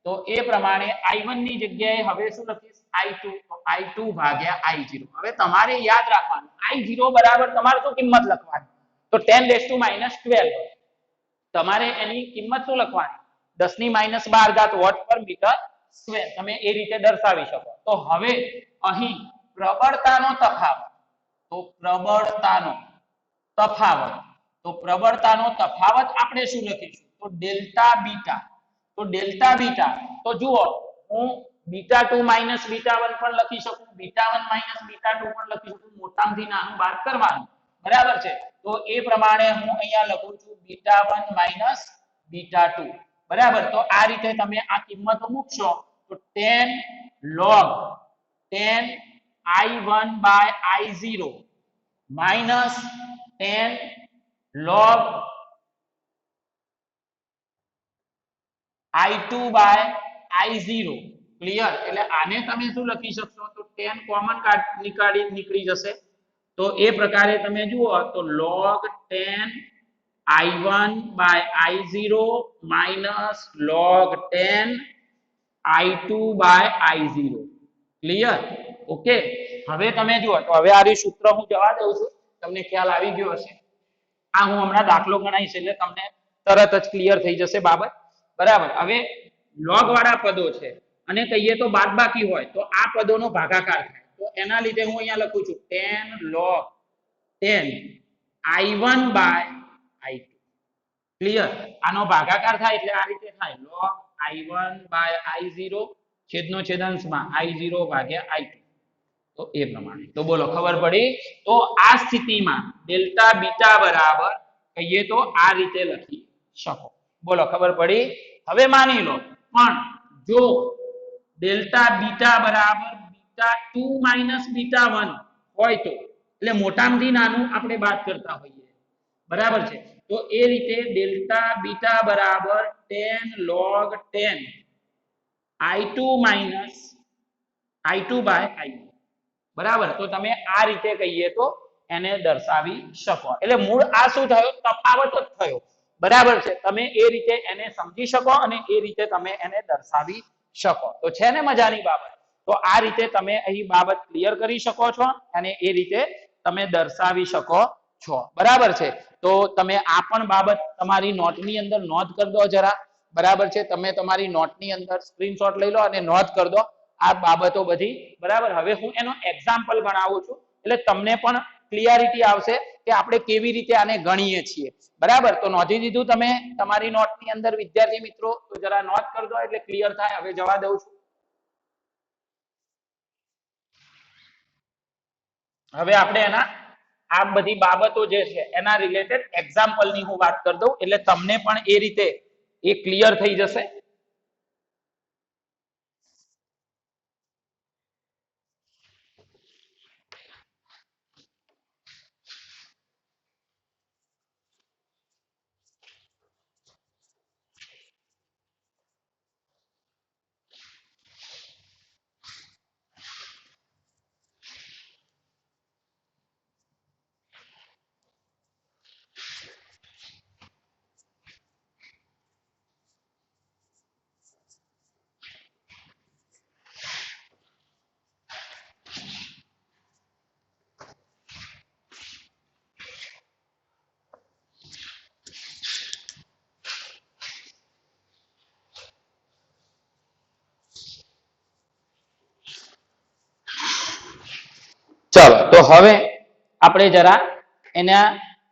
તો એ પ્રમાણે I1 ની જગ્યાએ હવે શું લખીશ I2 તો I2 ભાગ્યા I0 હવે તમારે યાદ રાખવાનું I0 બરાબર તમારે શું કિંમત લખવાની તો 10⁻12 તમારે એની કિંમત શું લખવાની 10⁻12 વોટ પર મીટર સ્ક્વેર તમે એ રીતે દર્શાવી શકો તો હવે અહીં પ્રબળતાનો તફાવત તો પ્રબળતાનો તફાવત આપણે શું લખીશું તો ડેલ્ટા બીટા તો જુઓ હું β2 - β1 પણ લખી શકું β1 - β2 પણ લખી શકું મોટામાંથી નાનું બાદ કરવાનું બરાબર છે તો એ પ્રમાણે હું અહીંયા લખું છું β1 - β2 બરાબર તો આ રીતે તમે આ કિંમતો મૂકશો તો 10 log 10 I1 by I0 minus 10 log I2 by I0 clear એટલે આને તમે શું લખી શકશો તો 10 કોમન નીકળી જશે તો એ પ્રકારે તમે જુઓ તો log 10 I1 by I0 minus log 10 I2 by I0 clear okay હવે તમે જુઓ તો હવે આ સૂત્ર હું જવા દઉં છું તમને ખ્યાલ આવી ગયો હશે આ હું હમણાં દાખલો ગણાઈશ એટલે તમને તરત જ ક્લિયર થઈ જશે બાબત બરાબર હવે log વાળા પદો છે અને કહીએ તો બાદબાકી હોય તો આ પદોનો ભાગાકાર થાય તો એના લીધે હું અહીંયા લખું છું 10 log 10 I1 by I2 clear આનો ભાગાકાર થાય એટલે આ રીતે થાય log I1 by I0 છેદનો છેદાંશમાં I0 ભાગ્યા I2 તો એ પ્રમાણે તો બોલો ખબર પડી તો આ સ્થિતિમાં ડેલ્ટા બીટા બરાબર કહીએ તો આ રીતે લખી શકો બોલો ખબર પડી હવે માની લો પણ જો ડેલ્ટા બીટા બરાબર β2 - β1 હોય તો એટલે મોટામાંથી નાનું આપણે વાત કરતા હોઈએ બરાબર છે તો એ રીતે ડેલ્ટા બીટા બરાબર 10 log 10 I2 minus I2 by I1 બરાબર તો તમે આ રીતે કહીએ તો એને દર્શાવી શકો એટલે મૂળ આ શું થયો તફાવત જ થયો બરાબર છે તમે એ રીતે એને સમજી શકો અને એ રીતે તમે એને દર્શાવી શકો તો છે ને મજાની બાબત તો આ રીતે તમે અહીં બાબત ક્લિયર કરી શકો છો અને એ રીતે તમે દર્શાવી શકો છો બરાબર છે તો તમે આ પણ બાબત તમારી નોટની અંદર નોંધ કરી દો જરા બરાબર છે તમે તમારી નોટની અંદર સ્ક્રીનશોટ લઈ લો અને નોંધ કરી દો આ બાબતો બધી બરાબર હવે હું એનો એક્ઝામ્પલ ગણાવું છું એટલે તમને પણ ક્લિયરિટી આવશે કે આપણે કેવી રીતે આને ગણીએ છીએ બરાબર તો નોંધી દીધું તમે તમારી નોટની અંદર વિદ્યાર્થી મિત્રો તો જરા નોંધ કરી દો એટલે ક્લિયર થાય હવે જવા દઉં છું હવે આપણે એના આ બધી બાબતો જે છે એના રિલેટેડ એક્ઝામ્પલ ની હું વાત કરી દઉં એટલે તમને પણ એ રીતે એ ક્લિયર થઈ જશે ચલો તો હવે આપણે જરા એના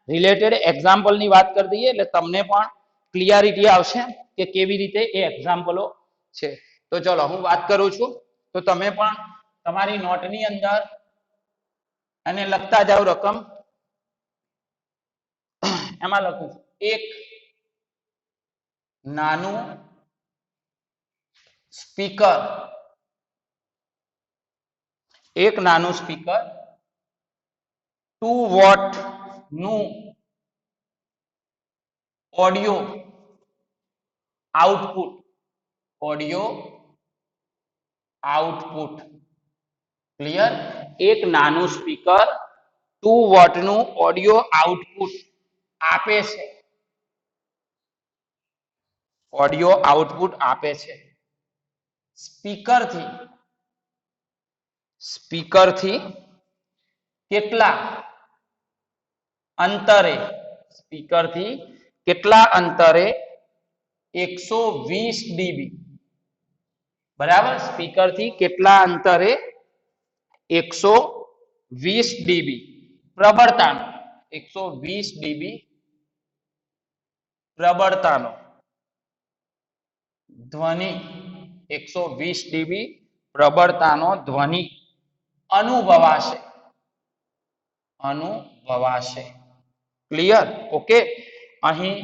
રિલેટેડ એક્ઝામ્પલ ની વાત કરી દઈએ એટલે તમને પણ ક્લિયરિટી આવશે કે કેવી રીતે એ એક્ઝામ્પલો છે. તો ચલો હું વાત કરું છું તો તમે પણ તમારી નોટની અંદર અને લખતા જાઓ રકમ. એમાં લખું એક નાનું સ્પીકર, એક નાનું સ્પીકર 2 વોટ નું audio output, audio output clear. એક નાનું સ્પીકર 2 વોટ નું ઓડિયો આઉટપુટ આપે છે, ઓડિયો આઉટપુટ આપે છે. સ્પીકરથી કેટલા અંતરે, સ્પીકરથી કેટલા અંતરે 120 ડીબી, બરાબર. સ્પીકરથી કેટલા અંતરે 120 ડીબી પ્રબળતાનો, 120 ડીબી પ્રબળતાનો ધ્વનિ, 120 ડીબી પ્રબળતાનો ધ્વનિ અનુભવાશે, અનુભવાશે. ક્લિયર. ઓકે. અહીં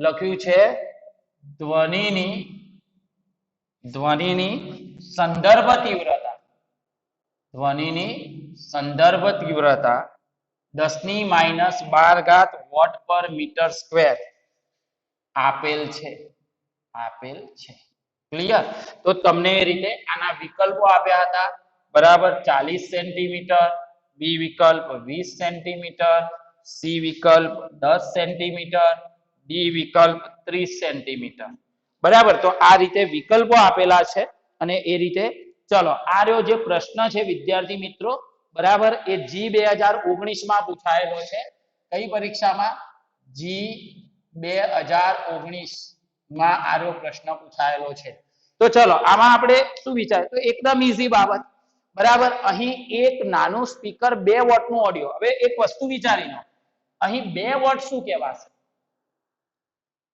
લખ્યું છે ધ્વનિની સંદર્ભ તીવ્રતા, ધ્વનિની સંદર્ભ તીવ્રતા 10⁻12 વોટ પર મીટર સ્ક્વેર આપેલ છે, આપેલ છે. ક્લિયર. તો તમને એ રીતે આના વિકલ્પો આપ્યા હતા, બરાબર. 40 સેન્ટીમીટર, બી વિકલ્પ 20 સેન્ટીમીટર, સી વિકલ્પ 10 સેન્ટીમીટર, ડી વિકલ્પ 30 સેન્ટીમીટર, બરાબર. તો આ રીતે વિકલ્પો આપેલા છે અને એ રીતે ચલો આ રહ્યો જે પ્રશ્ન છે વિદ્યાર્થી મિત્રો, બરાબર, એ જી 2019 માં પૂછાયેલો છે. કઈ પરીક્ષામાં? જી 2019 માં આ રહ્યો પ્રશ્ન પૂછાયેલો છે. તો ચલો આમાં આપણે શું વિચાર, તો એકદમ ઈઝી બાબત, બરાબર. અહીં એક નાનું સ્પીકર 2 વોટ નું ઓડિયો. હવે એક વસ્તુ વિચારી લો, અહીં 2 વોટ શું કહેવાશે?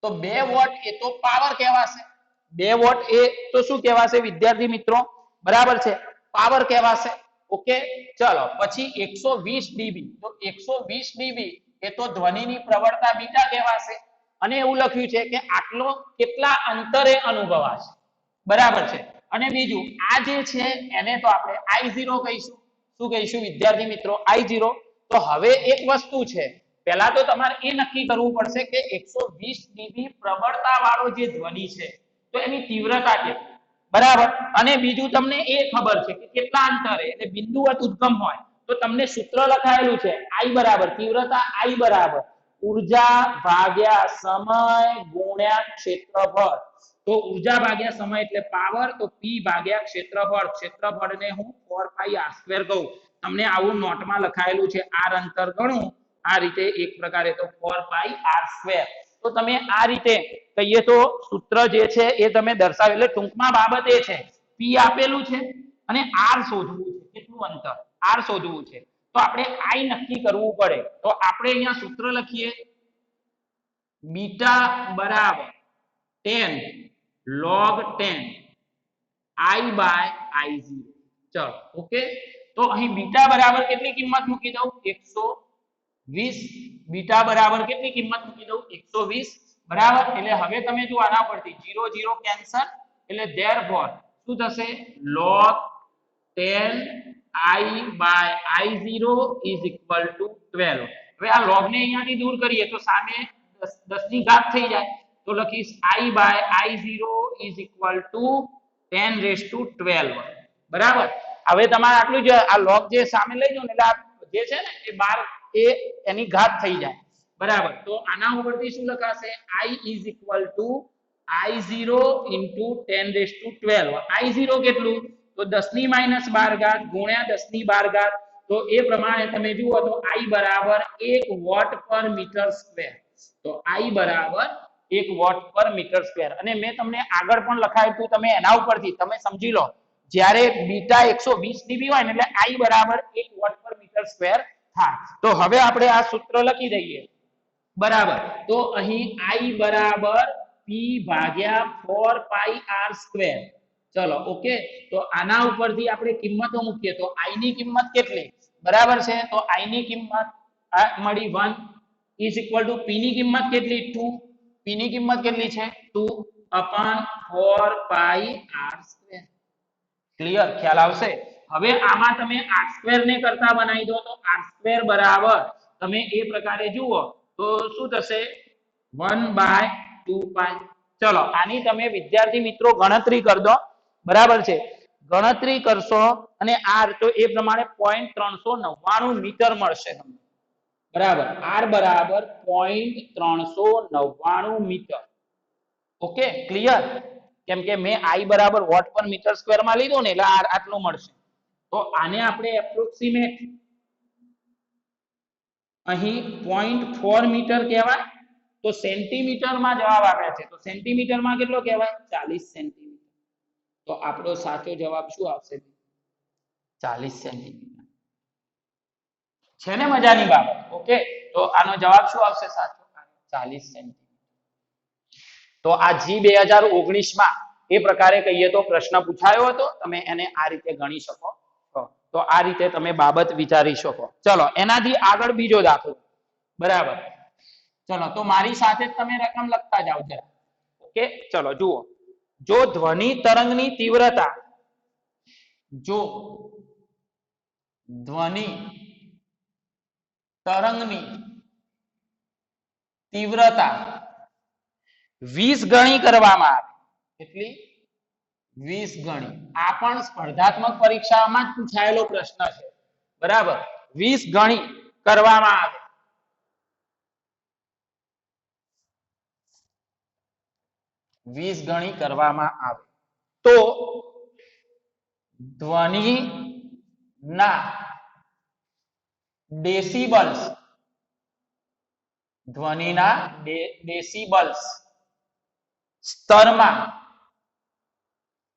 તો 2 વોટ એ તો પાવર કહેવાશે. 2 વોટ એ તો શું કહેવાશે વિદ્યાર્થી મિત્રો? બરાબર છે, પાવર કહેવાશે. ઓકે. ચલો પછી 120 ડીબી, તો 120 ડીબી એ તો ધ્વનિની પ્રબળતા બીટા કહેવાશે. અને એવું લખ્યું છે કે આટલો કેટલા અંતરે અનુભવાશે, બરાબર છે. અને બીજું આ જે છે એને તો આપણે I0 કહીશું. શું કહીશું વિદ્યાર્થી મિત્રો? I0. તો હવે એક વસ્તુ છે, પહેલા તો તમારે એ નક્કી કરવું પડશે કે 120 ડીબી પ્રબળતા વાળો જે ધ્વનિ છે તો એની તીવ્રતા કેટલી, બરાબર. અને બીજું તમને એ ખબર છે કે કેટલા અંતરે, એટલે બિંદુવત ઉદ્ગમ હોય તો તમને સૂત્ર લખાયેલું છે I બરાબર તીવ્રતા, I બરાબર ઉર્જા ભાગ્યા સમય ગુણ્યા ક્ષેત્રફળ. તો ઉર્જા ભાગ્યા સમય એટલે પાવર, તો P ભાગ્યા ક્ષેત્રફળ, ક્ષેત્રફળને હું 4πr² કહું. તમને આવું નોટમાં લખાયેલું છે, r અંતર ગણું આ રીતે એક પ્રકારે તો 4πr². તો તમે આ રીતે કહીએ તો સૂત્ર જે છે એ તમે દર્શાવે, એટલે ટૂંકમાં બાબત એ છે P આપેલું છે અને r શોધવું છે, કેટલું અંતર r શોધવું છે. તો આપણે I નક્કી કરવું પડે. તો આપણે અહીંયા સૂત્ર લખીએ, બીટા બરાબર 10 log 10 I/I0. ચલો ઓકે. તો અહીં બીટા બરાબર કેટલી કિંમત મૂકી દઉં? 120. બીટા બરાબર કેટલી કિંમત મૂકી દઉં? 120, બરાબર. એટલે હવે તમે જો આના પરથી 0 0 કેન્સલ, એટલે therefore શું થશે? log 10 I/I0 is equal to 12. હવે આ log ને અહીંયાથી દૂર કરીએ તો સામે 10 ની ઘાત થઈ જાય, તો લખીશ I/I0 is equal to 10⁻12, બરાબર. હવે તમારે આટલું જ, આ log જે સામે લઈ જાવ ને એટલે આ જે છે ને એ 12 એ એની ઘાત થઈ જાય, બરાબર. તો આના ઉપરથી શું લખાશે? I is equal to I0 into 10⁻12. I0 કેટલું? તો 10⁻12 ઘાત ગુણ્યા 10⁻12 ઘાત. તો એ પ્રમાણે તમે જુઓ તો I બરાબર 1 વોટ પર મીટર સ્ક્વેર. તો I બરાબર 1 વોટ પર મીટર સ્ક્વેર. અને મેં તમને આગળ પણ લખાયું હતું, તમે એના ઉપરથી તમે સમજી લો, જ્યારે બીટા 120 ડીબી હોય ને એટલે I બરાબર 1 વોટ પર મીટર સ્ક્વેર હા, તો હવે આપણે આ સૂત્ર લખી દઈએ, બરાબર. તો અહીં I બરાબર P ભાગ્યા 4 પાઈ R સ્ક્વેર. ચલો ઓકે, તો આના ઉપરથી આપણે કિંમતો મૂકીએ તો I ની કિંમત કેટલી, બરાબર છે, તો I ની કિંમત આ મળી 1 is equal to P ની કિંમત કેટલી 2, P ની કિંમત કેટલી છે 2 upon 4 પાઈ R સ્ક્વેર. ક્લિયર, ખ્યાલ આવશે. હવે આમાં તમે R સ્ક્વેર ને કરતા બનાવી દો તો R સ્ક્વેર બરાબર તમે એ પ્રકારે જુઓ તો શું થશે 1/2 પાઈ. ચલો આની તમે વિદ્યાર્થી મિત્રો ગણતરી કરી દો, બરાબર છે, ગણતરી કરશો અને R તો એ પ્રમાણે 0.399 મીટર મળશે તમને, બરાબર. R બરાબર 0.399 મીટર. Okay, clear. કેમ કે મેં I બરાબર વોટ પર મીટર સ્ક્વેર માં લીધું ને એટલે R આટલું મળશે. તો આને આપણે એપ્રોક્સિમેટ અહીં 0.4 મીટર કહેવાય, તો સેન્ટીમીટર માં જવાબ આપે છે, તો સેન્ટીમીટર માં કેટલો કહેવાય 40 સેન્ટીમીટર. તો આપણો સાચો જવાબ શું આવશે 40 સેન્ટીમીટર. છે ને મજાની બાબત. ઓકે, તો આનો જવાબ શું આવશે સાચો 40 સેન્ટીમીટર. તો આ G 2019 માં એ પ્રકારે કહીએ તો પ્રશ્ન પૂછાયો હતો, તમે એને આ રીતે ગણી શકો છો. તો આ રીતે તમે બાબત વિચારી શકો. ચલો એનાથી આગળ બીજો દાખલો, બરાબર. ચલો તો મારી સાથે જ તમે રકમ લખતા જાઓ જરા. ઓકે, ચલો જુઓ, જો ધ્વનિ તરંગની તીવ્રતા, જો ધ્વનિ તરંગની તીવ્રતા 20 ગણી કરવામાં આવે, કેટલી 20 ગણી. આ પણ સ્પર્ધાત્મક પરીક્ષામાં જ પૂછાયેલો પ્રશ્ન છે, બરાબર. 20 ગણી કરવામાં આવે, 20 ગણી કરવામાં આવે તો ધ્વનિના ડેસિબલ્સ, ધ્વનિના ડેસિબલ્સ સ્તરમાં,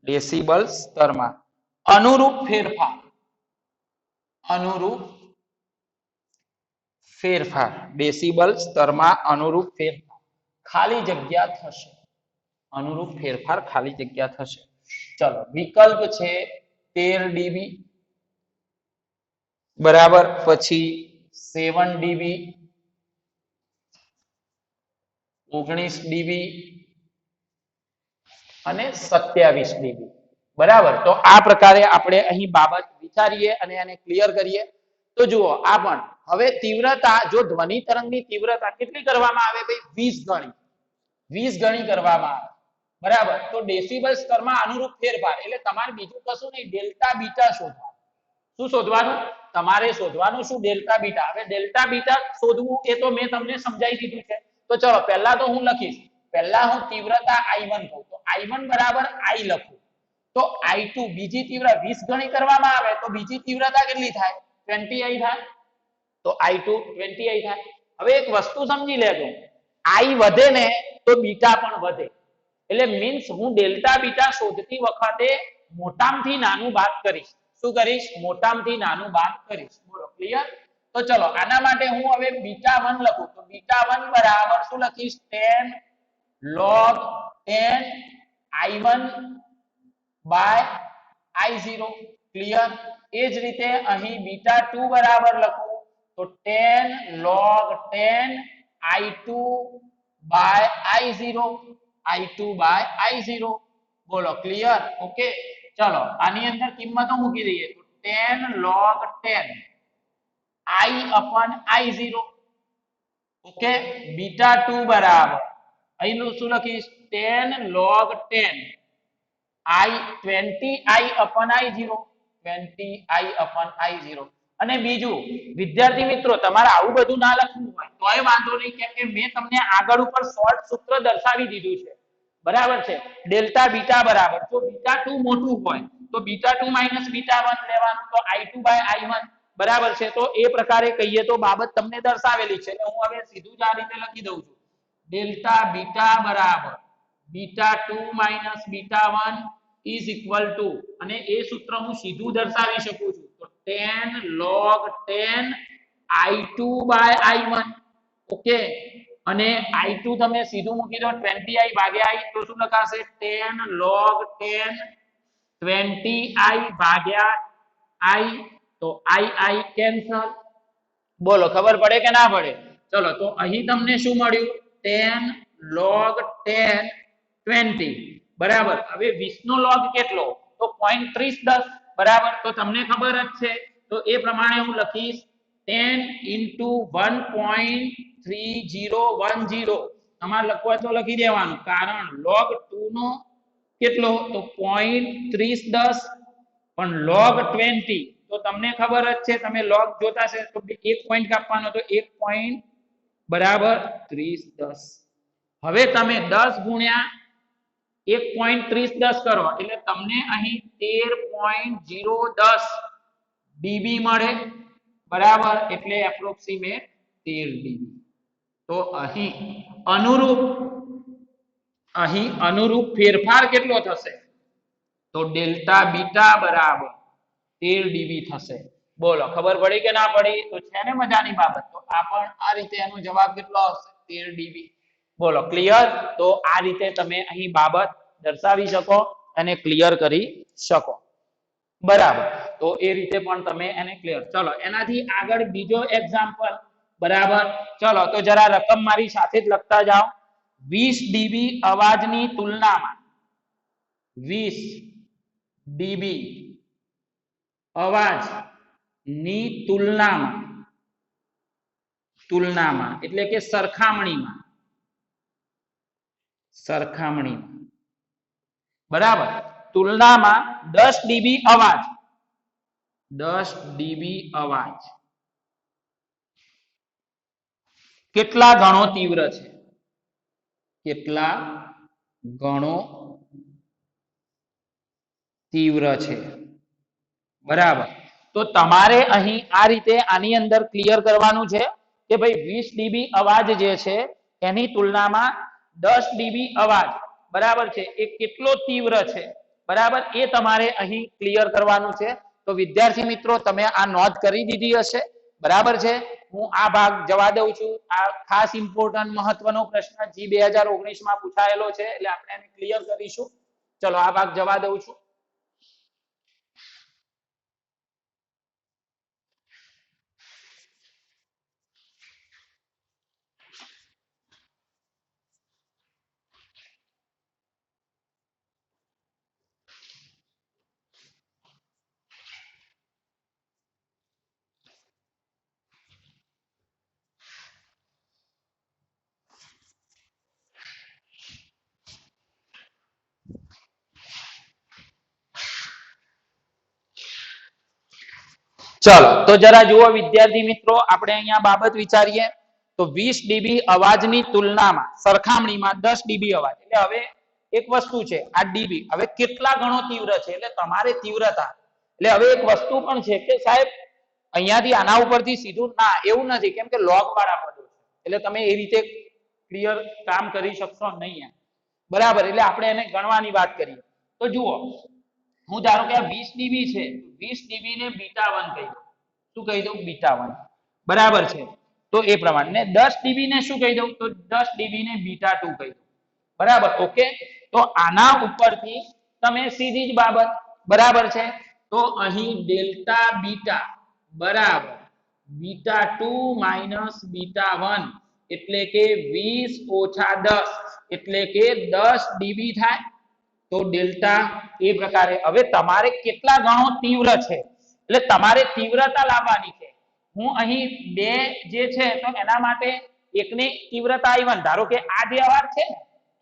ડેસિબલ્સ સ્તરમાં અનુરૂપ ફેરફાર, અનુરૂપ ફેરફાર, ડેસિબલ સ્તરમાં અનુરૂપ ફેરફાર ખાલી જગ્યા થશે, અનુરૂપ ફેરફાર ખાલી જગ્યા થશે. ચલો વિકલ્પ છે 13 ડીબી, બરાબર, પછી 7 ડીબી, 19 ડીબી અને 27 ડીબી, બરાબર. તો આ પ્રકારે આપણે અહીં બાબત વિચારીએ અને એને ક્લિયર કરીએ. તો જુઓ આ પણ હવે તીવ્રતા, જો ધ્વનિ તરંગની તીવ્રતા કેટલી કરવામાં આવે ભાઈ 20 ગણી, 20 ગણી કરવામાં આવે, બરાબર. તો ડેસિબલ સ્તરમાં અનુરૂપ ફેરફાર એટલે તમારે બીજું કશું નહીં, ડેલ્ટા બીટા શોધવાનું. શું શોધવાનું તમારે? શોધવાનું શું ડેલ્ટા બીટા. હવે ડેલ્ટા બીટા શોધવું એ તો મેં તમને સમજાવી દીધું છે. તો ચલો પહેલા તો હું લખીશ, પહેલા હું તીવ્રતા I1 કહું તો I1 બરાબર I લખું, તો I2 બીજી તીવ્રતા 20 ગણી કરવામાં આવે તો બીજી તીવ્રતા કેટલી થાય 20I થાય, તો I2 20I થાય. હવે એક વસ્તુ સમજી લેજો, I વધે ને તો બીટા પણ વધે, એટલે મીન્સ હું ડેલ્ટા બીટા શોધતી વખતે મોટામાંથી નાનું બાદ કરીશ. શું કરીશ? મોટામાંથી નાનું બાદ કરીશ. બોલો ક્લિયર? તો ચલો આના માટે હું હવે બીટા 1 લખું, તો બીટા 1 બરાબર શું લખીશ 10 log 10 I1 by I0. Clear? એ જ રીતે અહીં બીટા 2 બરાબર લખું તો 10 log 10 I2 by I0, I2 by I0. બોલો ક્લિયર? ઓકે, ચલો આની અંદર કિંમતો મૂકી દઈએ તો 10 log 10 I upon I0. Okay, beta 2 બરાબર અહીંનું શું લખીશ 10 log 10 20I upon I0, 20I upon I0. અને બીજું વિદ્યાર્થી મિત્રો તમારે આવું બધું ના લખવું હોય તોય વાંધો નહીં, કેમ કે મેં તમને આગળ ઉપર શોર્ટ સૂત્ર દર્શાવી દીધું છે, બરાબર છે. ડેલ્ટા બીટા બરાબર, જો બીટા 2 મોટું હોય તો બીટા 2 માઈનસ બીટા 1 લેવાનું, તો I2 by I1, બરાબર છે. તો એ પ્રકારે કહીએ તો બાબત તમને દર્શાવેલી છે, એટલે હું હવે સીધું જ આ રીતે લખી દઉં છું, ડેલ્ટા બીટા બરાબર beta 2 minus beta 1 is equal to, અને એ સૂત્ર હું સીધું દર્શાવી શકું છું, તો 10 log 10 I2 by I1 okay અને I2 તમે સીધું મૂકી દો 20i ભાગ્યા i તો શું લખાશે 10 log 10 20i ભાગ્યા i તો i કેન્સલ બોલો ખબર પડે કે ના પડે ચલો તો અહીં તમને શું મળ્યું 10 log 10 20 બરાબર હવે 20 નો log કેટલો તો 0.3010 બરાબર તો તમને ખબર જ છે તો એ પ્રમાણે હું લખીશ 10 into 1.3010 તમારે લખવા તો લખી દેવાનું કારણ log 2 નો કેટલો તો 0.3010 પણ log 20 તો તમને ખબર જ છે તમે log જોતા છે તો એક પોઈન્ટ કાપવાનો તો 1 પોઈન્ટ બરાબર 3010 હવે તમે 10 ગુણ્યા 1.3010 કરો એટલે તમને અહીં 13.010 ડીબી મળે બરાબર એટલે એપ્રોક્સિમેટ 13 ડીબી તો અહીં અનુરૂપ ફેરફાર કેટલો થશે તો ડેલ્ટા બીટા બરાબર 13 ડીબી થશે બોલો ખબર પડી કે ના પડી તો છે ને મજાની બાબત તો આ પણ આ રીતે એનો જવાબ કેટલો આવશે 13 ડીબી બોલો ક્લિયર તો આ રીતે તમે અહીં બાબત દર્શાવી શકો અને ક્લિયર કરી શકો બરાબર તો એ રીતે પણ તમે એને ક્લિયર ચલો એનાથી આગળ બીજો એક્ઝામ્પલ બરાબર ચલો તો જરા રકમ મારી સાથે જ લખતા જાઓ 20 ડીબી અવાજની તુલનામાં 20 ડીબી અવાજની તુલનામાં એટલે કે સરખામણીમાં બરાબર તુલનામાં 10 ડીબી અવાજ કેટલા ગણો તીવ્ર છે બરાબર તો તમારે અહીં આ રીતે આની અંદર ક્લિયર કરવાનું છે કે ભાઈ 20 ડીબી અવાજ જે છે એની તુલનામાં 10 ડીબી અવાજ બરાબર છે એ કેટલો તીવ્ર છે બરાબર એ તમારે અહીં ક્લિયર કરવાનું છે તો વિદ્યાર્થી મિત્રો તમે આ નોંધ કરી દીધી હશે બરાબર છે હું આ ભાગ જવા દઉં છું આ ખાસ ઇમ્પોર્ટન્ટ મહત્વનો પ્રશ્ન જી 2019 માં પૂછાયેલો છે એટલે આપણે એને ક્લિયર કરીશું ચલો આ ભાગ જવા દઉં છું ચલો તો જરા જુઓ વિદ્યાર્થી મિત્રો આપણે અહીંયા બાબત વિચારીએ તો 20 ડીબી અવાજની તુલનામાં સરખામણીમાં 10 ડીબી અવાજ એટલે હવે એક વસ્તુ છે આ ડીબી હવે કેટલા ગણો તીવ્ર છે એટલે તમારે તીવ્રતા એટલે હવે એક વસ્તુ પણ છે કે સાહેબ અહીંયાથી આના ઉપરથી સીધું ના એવું નથી કેમ કે લોગ વાળા પદો છે એટલે તમે એ રીતે ક્લિયર કામ કરી શકશો નહીં બરાબર એટલે આપણે એને ગણવાની વાત કરીએ તો જુઓ હું ધારો કે આ 20 ડીબી છે 20 ડીબી ને બીટા 1 કહી દઉં શું કહી દઉં બીટા 1 બરાબર છે તો એ પ્રમાણે ને 10 ડીબી ને શું કહી દઉં તો 10 ડીબી ને બીટા 2 કહી દઉં બરાબર ઓકે તો આના ઉપરથી તમે સીધી જ બાબત બરાબર છે તો અહીં ડેલ્ટા બીટા બરાબર બીટા 2 માઈનસ બીટા 1 એટલે કે 20 ઓછા 10 એટલે કે 10 ડીબી થાય તો ડેલ્ટા એ પ્રકારે હવે તમારે કેટલા ગણો તીવ્ર છે એટલે તમારે તીવ્રતા લાવવાની છે હું અહીં બે જે છે તો એના માટે એકની તીવ્રતા I1 ધારો કે આ જે અવાજ છે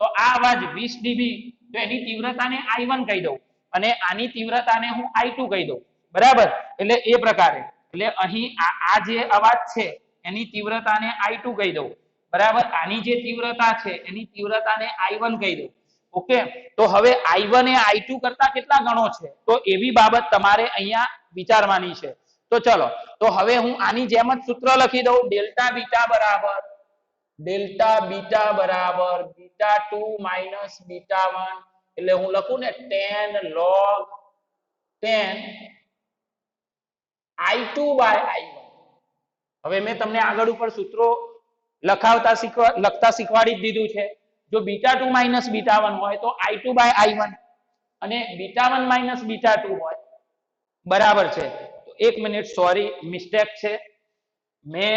તો આ અવાજ 20 ડીબી તો એની તીવ્રતાને I1 કહી દઉં અને આની તીવ્રતાને હું I2 કહી દઉં બરાબર એટલે એ પ્રકારે એટલે અહીં આ જે અવાજ છે એની તીવ્રતાને I2 કહી દઉં બરાબર આની જે તીવ્રતા છે એની તીવ્રતાને I1 કહી દઉં ઓકે તો હવે I1 એ I2 કરતા કેટલા ગણો છે તો એવી બાબત તમારે અહીંયા વિચારવાની છે તો ચલો તો હવે હું આની જેમ જ સૂત્ર લખી દઉં ડેલ્ટા બીટા બરાબર બીટા 2 માઈનસ બીટા 1 એટલે હું લખું ને 10 log 10 I2 by I1 હવે મેં તમને આગળ ઉપર સૂત્રો લખતા શીખવાડી જ દીધું છે. જો β2 - β1 હોય તો I2/I1 અને β1 - β2 હોય, બરાબર છે. તો 1 મિનિટ, સોરી, મિસ્ટેક છે. મેં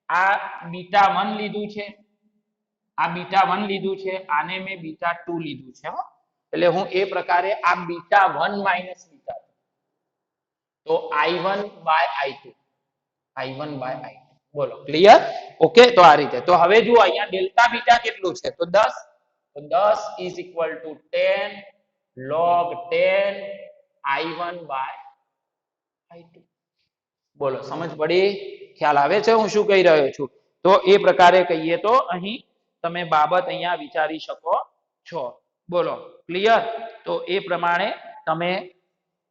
આ β1 લીધું છે, આ β1 લીધું છે, આને મેં β2 લીધું છે. એટલે હું એ પ્રકારે આ β1 - β2 તો I1/I2, I1/I2. બોલો, ક્લિયર? ઓકે. તો આ રીતે. તો હવે જુઓ અહીંયા ડેલ્ટા બીટા કેટલું છે? તો 10. તો 10 = 10 log 10 I1/I2. બોલો, સમજ પડી? ખ્યાલ આવે છે હું શું કહી રહ્યો છું? તો એ પ્રકારે કહીએ તો અહીં તમે બાબત અહીંયા વિચારી શકો છો. બોલો, ક્લિયર? તો એ પ્રમાણે તમે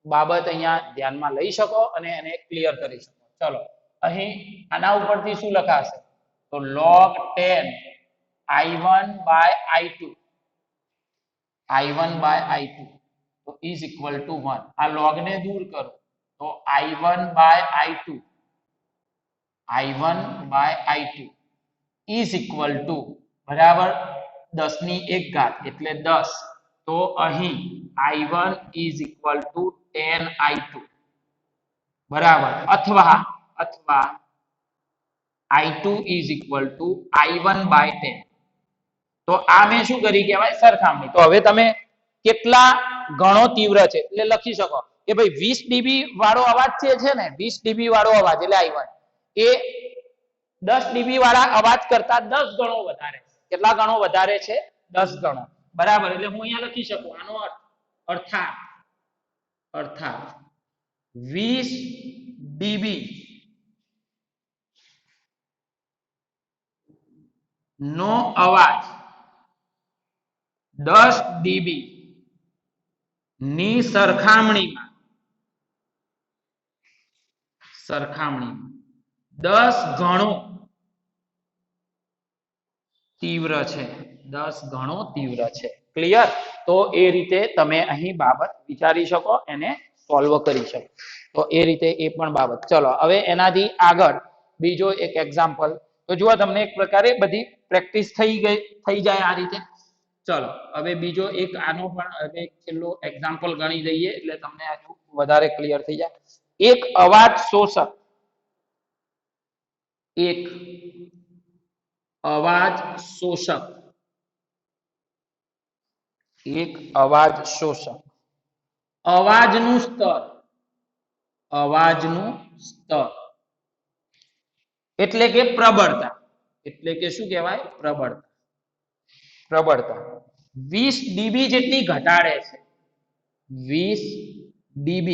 બાબત અહીંયા ધ્યાનમાં લઈ શકો અને એને ક્લિયર કરી શકો. ચલો, અહીં આના ઉપરથી શું લખાશે? તો log 10 I1/I2, I1/I2 તો = 1. આ log ને દૂર કરો તો I1/I2, I1/I2 બરાબર 10 ની 1 ઘાત એટલે 10. તો અહીં I1 = 10I2 બરાબર, અથવા I2 = I1/10. તો આ મેં શું કરી કહેવાય? સરખામણી. તો હવે તમે કેટલા ગણો તીવ્ર છે એટલે લખી શકો કે ભાઈ 20 dB વાળો અવાજ છે ને, 20 dB વાળો અવાજ એટલે I1 એ 10 dB વાળા અવાજ કરતા 10 ગણો વધારે. કેટલા ગણો વધારે છે? 10 ગણો. બરાબર. એટલે હું અહીંયા લખી શકું આનો અર્થાત 20 dB નો અવાજ 10 dB ની સરખામણીમાં 10 ગણો તીવ્ર છે. 10 ગણો તીવ્ર છે. ક્લિયર? તો એ રીતે તમે અહીં બાબત વિચારી શકો, એને સોલ્વ કરી શકો. તો એ રીતે એ પણ બાબત. ચલો, હવે એનાથી આગળ બીજો એક એક્ઝામ્પલ. તો જુઓ, તમને એક પ્રકારે બધી પ્રેક્ટિસ થઈ જાય આ રીતે. ચલો, હવે બીજો એક આનો પણ હવે છેલ્લો એક્ઝામ્પલ ગણી દઈએ એટલે તમને હજુ વધારે ક્લિયર થઈ જાય. એક અવાજ શોષક અવાજનું સ્તર એટલે કે પ્રબળતા. એટલે કે શું કહેવાય? પ્રબળતા 20 dB જેટલી ઘટાડે છે. 20 dB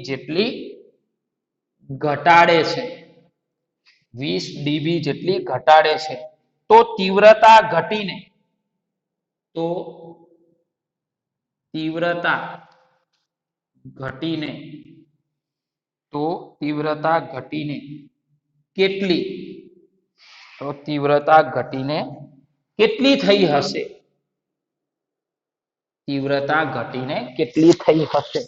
જેટલી ઘટાડે છે. 20 dB જેટલી ઘટાડે છે. તો તીવ્રતા ઘટીને કેટલી? તો તીવ્રતા ઘટીને કેટલી થઈ હશે?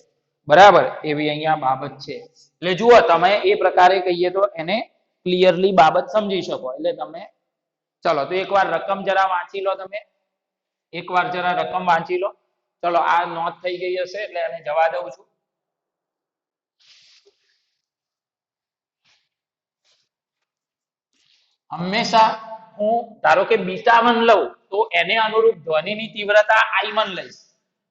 બરાબર, એવી અહીંયા બાબત છે. એટલે જુઓ, તમે એ પ્રકારે કહીએ તો એને ક્લિયરલી બાબત સમજી શકો. એટલે તમે ચલો, તો એકવાર રકમ જરા વાંચી લો. તમે એકવાર જરા રકમ વાંચી લો. ચલો, આ નોટ થઈ ગઈ હશે એટલે એને જવા દઉં છું. હંમેશા હું ધારો કે β1 લઉં તો એને અનુરૂપ ધ્વનિની તીવ્રતા I1 લઈશ.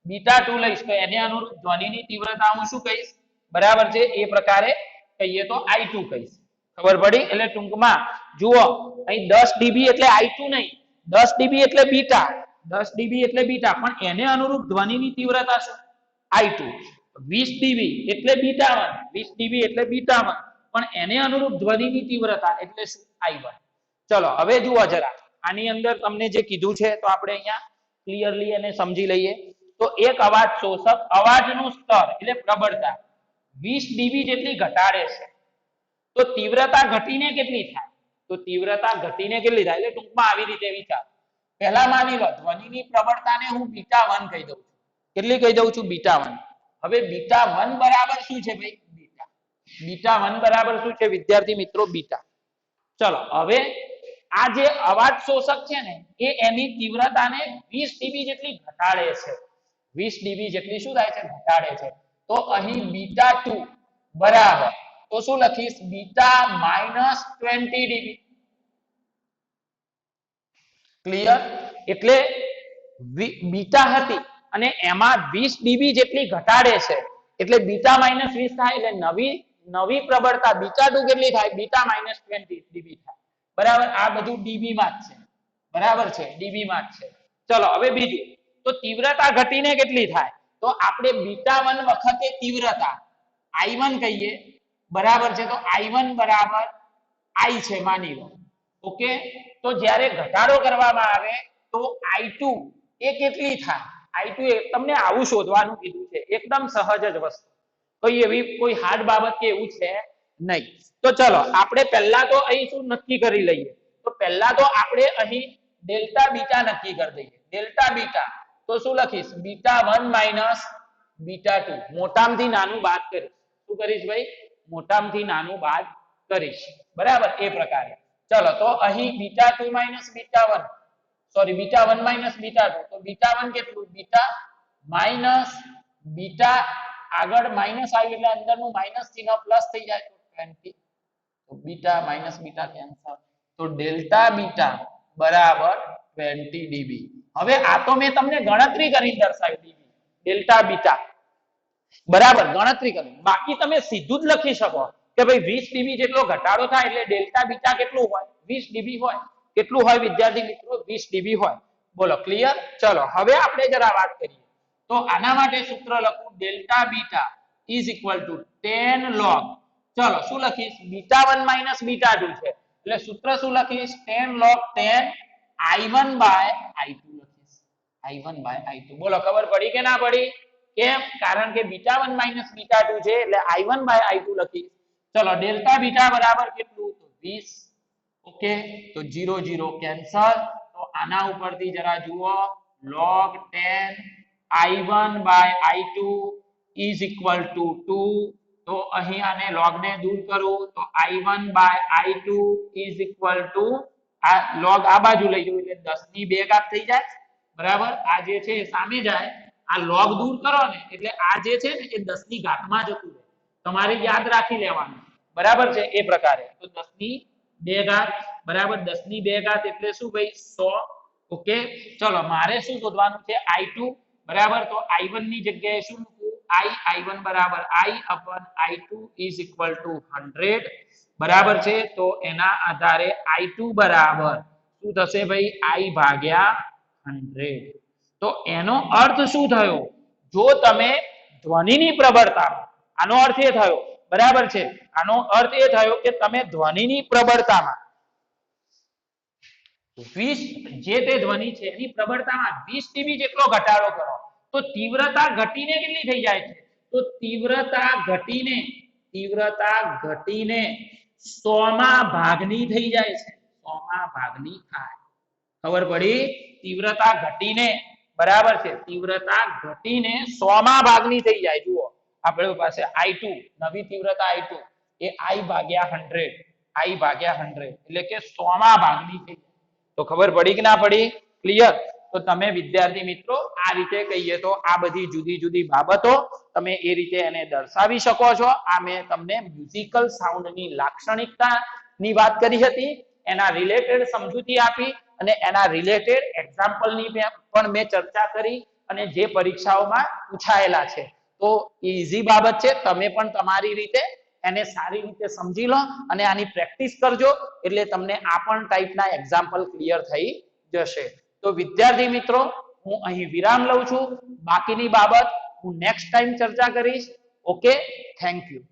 β2 લઈશ તો એને અનુરૂપ ધ્વનિની તીવ્રતા હું શું કહીશ? બરાબર છે, એ પ્રકારે કહીએ તો I2 કહીશ. ખબર પડી? એટલે ટૂંકમાં જુઓ, અહીં 10 dB એટલે I2 નહીં, 10 dB એટલે બીટા, 10 dB એટલે બીટા, પણ એને અનુરૂપ ધ્વનિની તીવ્રતા શું? I2. 20 dB એટલે β1, 20 dB એટલે β1, પણ એને અનુરૂપ ધ્વનિની તીવ્રતા એટલે શું? I1. ચલો, હવે જુઓ જરા આની અંદર તમને જે કીધું છે તો આપણે અહીંયા ક્લિયરલી એને સમજી લઈએ. તો એક અવાજ શોષક અવાજનું સ્તર એટલે પ્રબળતા 20 dB જેટલી ઘટાડે છે. તો તીવ્રતા ઘટીને કેટલી થાય? તો તીવ્રતા ઘટીને કેટલી થાય? એટલે ટૂંકમાં આવી રીતે વિચાર. પહેલા માની લો ધ્વનિની પ્રબળતાને હું β1 કહી દઉં છું. કેટલી કહી દઉં છું? β1. હવે β1 બરાબર શું છે ભાઈ? β1 બરાબર શું છે વિદ્યાર્થી મિત્રો બીટા. ચલો હવે આ જે અવાજ શોષક છે ને એ એની તીવ્રતાને 20 dB જેટલી ઘટાડે છે. 20 dB જેટલી શું થાય છે ઘટાડે છે. તો અહીં β2 બરાબર તો શું લખીશ બીટા -20 dB. ક્લિયર? એટલે બીટા હતી અને એમાં 20 dB જેટલી ઘટાડે છે એટલે બીટા -20 થાય એટલે નવી પ્રબળતા બીટા2 કેટલી થાય બીટા -20 dB થાય. બરાબર આ બધું dB માં જ છે. બરાબર છે dB માં જ છે. ચલો હવે બીજું તો તીવ્રતા ઘટીને કેટલી થાય તો આપણે β1 વખતે તીવ્રતા I1 કહીએ બરાબર છે તો I1 બરાબર I છે માની લો. ઓકે તો જ્યારે ઘટાડો કરવામાં આવે તો I2 એ કેટલી થાય I2 એ તમને આવું શોધવાનું કીધું છે એકદમ સહજ જ વસ્તુ કોઈ હાર્ડ બાબત કે એવું છે નહીં. તો ચલો આપણે પહેલા તો અહીં શું નક્કી કરી લઈએ તો પહેલા તો આપણે અહીં ડેલ્ટા બીટા નક્કી કરી દઈએ. ડેલ્ટા બીટા તો શું લખીશ β1 - β2 મોટામાંથી નાનું બાદ કરીશ. શું કરીશ ભાઈ મોટામાંથી નાનું બાદ કરીશ. બરાબર એ પ્રકારે. ચલો તો અહીં β2 - β1 સોરી β1 - β2 તો β1 કેટલું બીટા માઈનસ બીટા આગળ માઈનસ આવી એટલે અંદરનું માઈનસ ચિહ્ન પ્લસ થઈ જાય તો 20 તો બીટા માઈનસ બીટા કેન્સલ તો ડેલ્ટા બીટા બરાબર 20 dB. હવે આ તો મેં તમને ગણતરી કરીને દર્શાવી દીધી ડેલ્ટા બીટા બરાબર ગણતરી કરી. બાકી તમે સીધું જ લખી શકો કે ભાઈ 20 dB જેટલો ઘટાડો થાય એટલે ડેલ્ટા બીટા કેટલું હોય 20 dB હોય. કેટલું હોય વિદ્યાર્થી મિત્રો 20 dB હોય. બોલો ક્લિયર? ચલો હવે આપણે જરા વાત કરીએ તો આના માટે સૂત્ર લખું delta beta is equal to 10 log. ચલો શું લખીશ β1 - β2 છે એટલે સૂત્ર શું લખીશ 10 log 10 I1 by I2 લખીશ. I1 by I2 બોલો ખબર પડી કે ના પડી? કેમ? કારણ કે β1 - β2 છે એટલે I1 by I2 લખીશ. ચલો ડેલ્ટા બીટા બરાબર કેટલું તો 20. ઓકે તો 0 0 કેન્સલ. તો આના ઉપરથી જરા જુઓ log 10 I1 by I2 is equal to 2. તો અહીં આને log ને દૂર કરું તો I1 by I2 is equal to આ log આ બાજુ લઈ જવું એટલે 10 ની 2 ઘાત થઈ જાય. બરાબર આ જે છે સામે જાય આ log દૂર કરો ને એટલે આ જે છે ને એ 10 ની ઘાતમાં જતું રહે. તમારે યાદ રાખી લેવાનું. બરાબર છે એ પ્રકારે તો 10 ની 2 ઘાત બરાબર 10 ની 2 ઘાત એટલે શું ભાઈ 100. ઓકે ચલો મારે શું શોધવાનું છે I2 બરાબર તો I1 ની જગ્યાએ શું મૂકું I1 બરાબર I upon I2 is equal to 100. બરાબર છે તો એના આધારે I2 બરાબર શું થશે ભાઈ I ભાગ્યા 100. તો એનો અર્થ શું થયો જો તમે ધ્વનિની પ્રબળતા આનો અર્થ એ થયો બરાબર છે આનો અર્થ એ થયો કે તમે ધ્વનિની પ્રબળતામાં 20 જે તે ધ્વનિ છે એની પ્રબળતામાં 20 dB જેટલો ઘટાડો કરો તો તીવ્રતા ઘટીને કેટલી થઈ જાય છે તો તીવ્રતા ઘટીને 100માં ભાગની થઈ જાય છે. 100માં ભાગની થાય. ખબર પડી? તીવ્રતા ઘટીને બરાબર છે તીવ્રતા ઘટીને 100માં ભાગની થઈ જાય. જુઓ આપણી પાસે I2 નવી તીવ્રતા I2 એ I ભાગ્યા 100 એટલે કે 100માં ભાગની થઈ જાય. તો ખબર પડી કે ના પડી? ક્લિયર? તો તમે વિદ્યાર્થી મિત્રો આ રીતે કહીએ તો આ બધી જુદી જુદી બાબતો તમે એ રીતે એને દર્શાવી શકો છો. આ મેં તમને મ્યુઝિકલ સાઉન્ડની લાક્ષણિકતાની વાત કરી હતી એના રિલેટેડ સમજૂતી આપી અને એના રિલેટેડ એક્ઝામ્પલની પણ મેં ચર્ચા કરી અને જે પરીક્ષાઓમાં પૂછાયેલા છે. તો ઈઝી બાબત છે. તમે પણ તમારી રીતે એને સારી રીતે સમજી લો અને આની પ્રેક્ટિસ કરજો એટલે તમને આ પણ ટાઈપના એક્ઝામ્પલ ક્લિયર થઈ જશે. તો વિદ્યાર્થી મિત્રો હું અહીં વિરામ લઉં છું. બાકીની બાબત હું નેક્સ્ટ ટાઈમ ચર્ચા કરીશ. Okay thank you.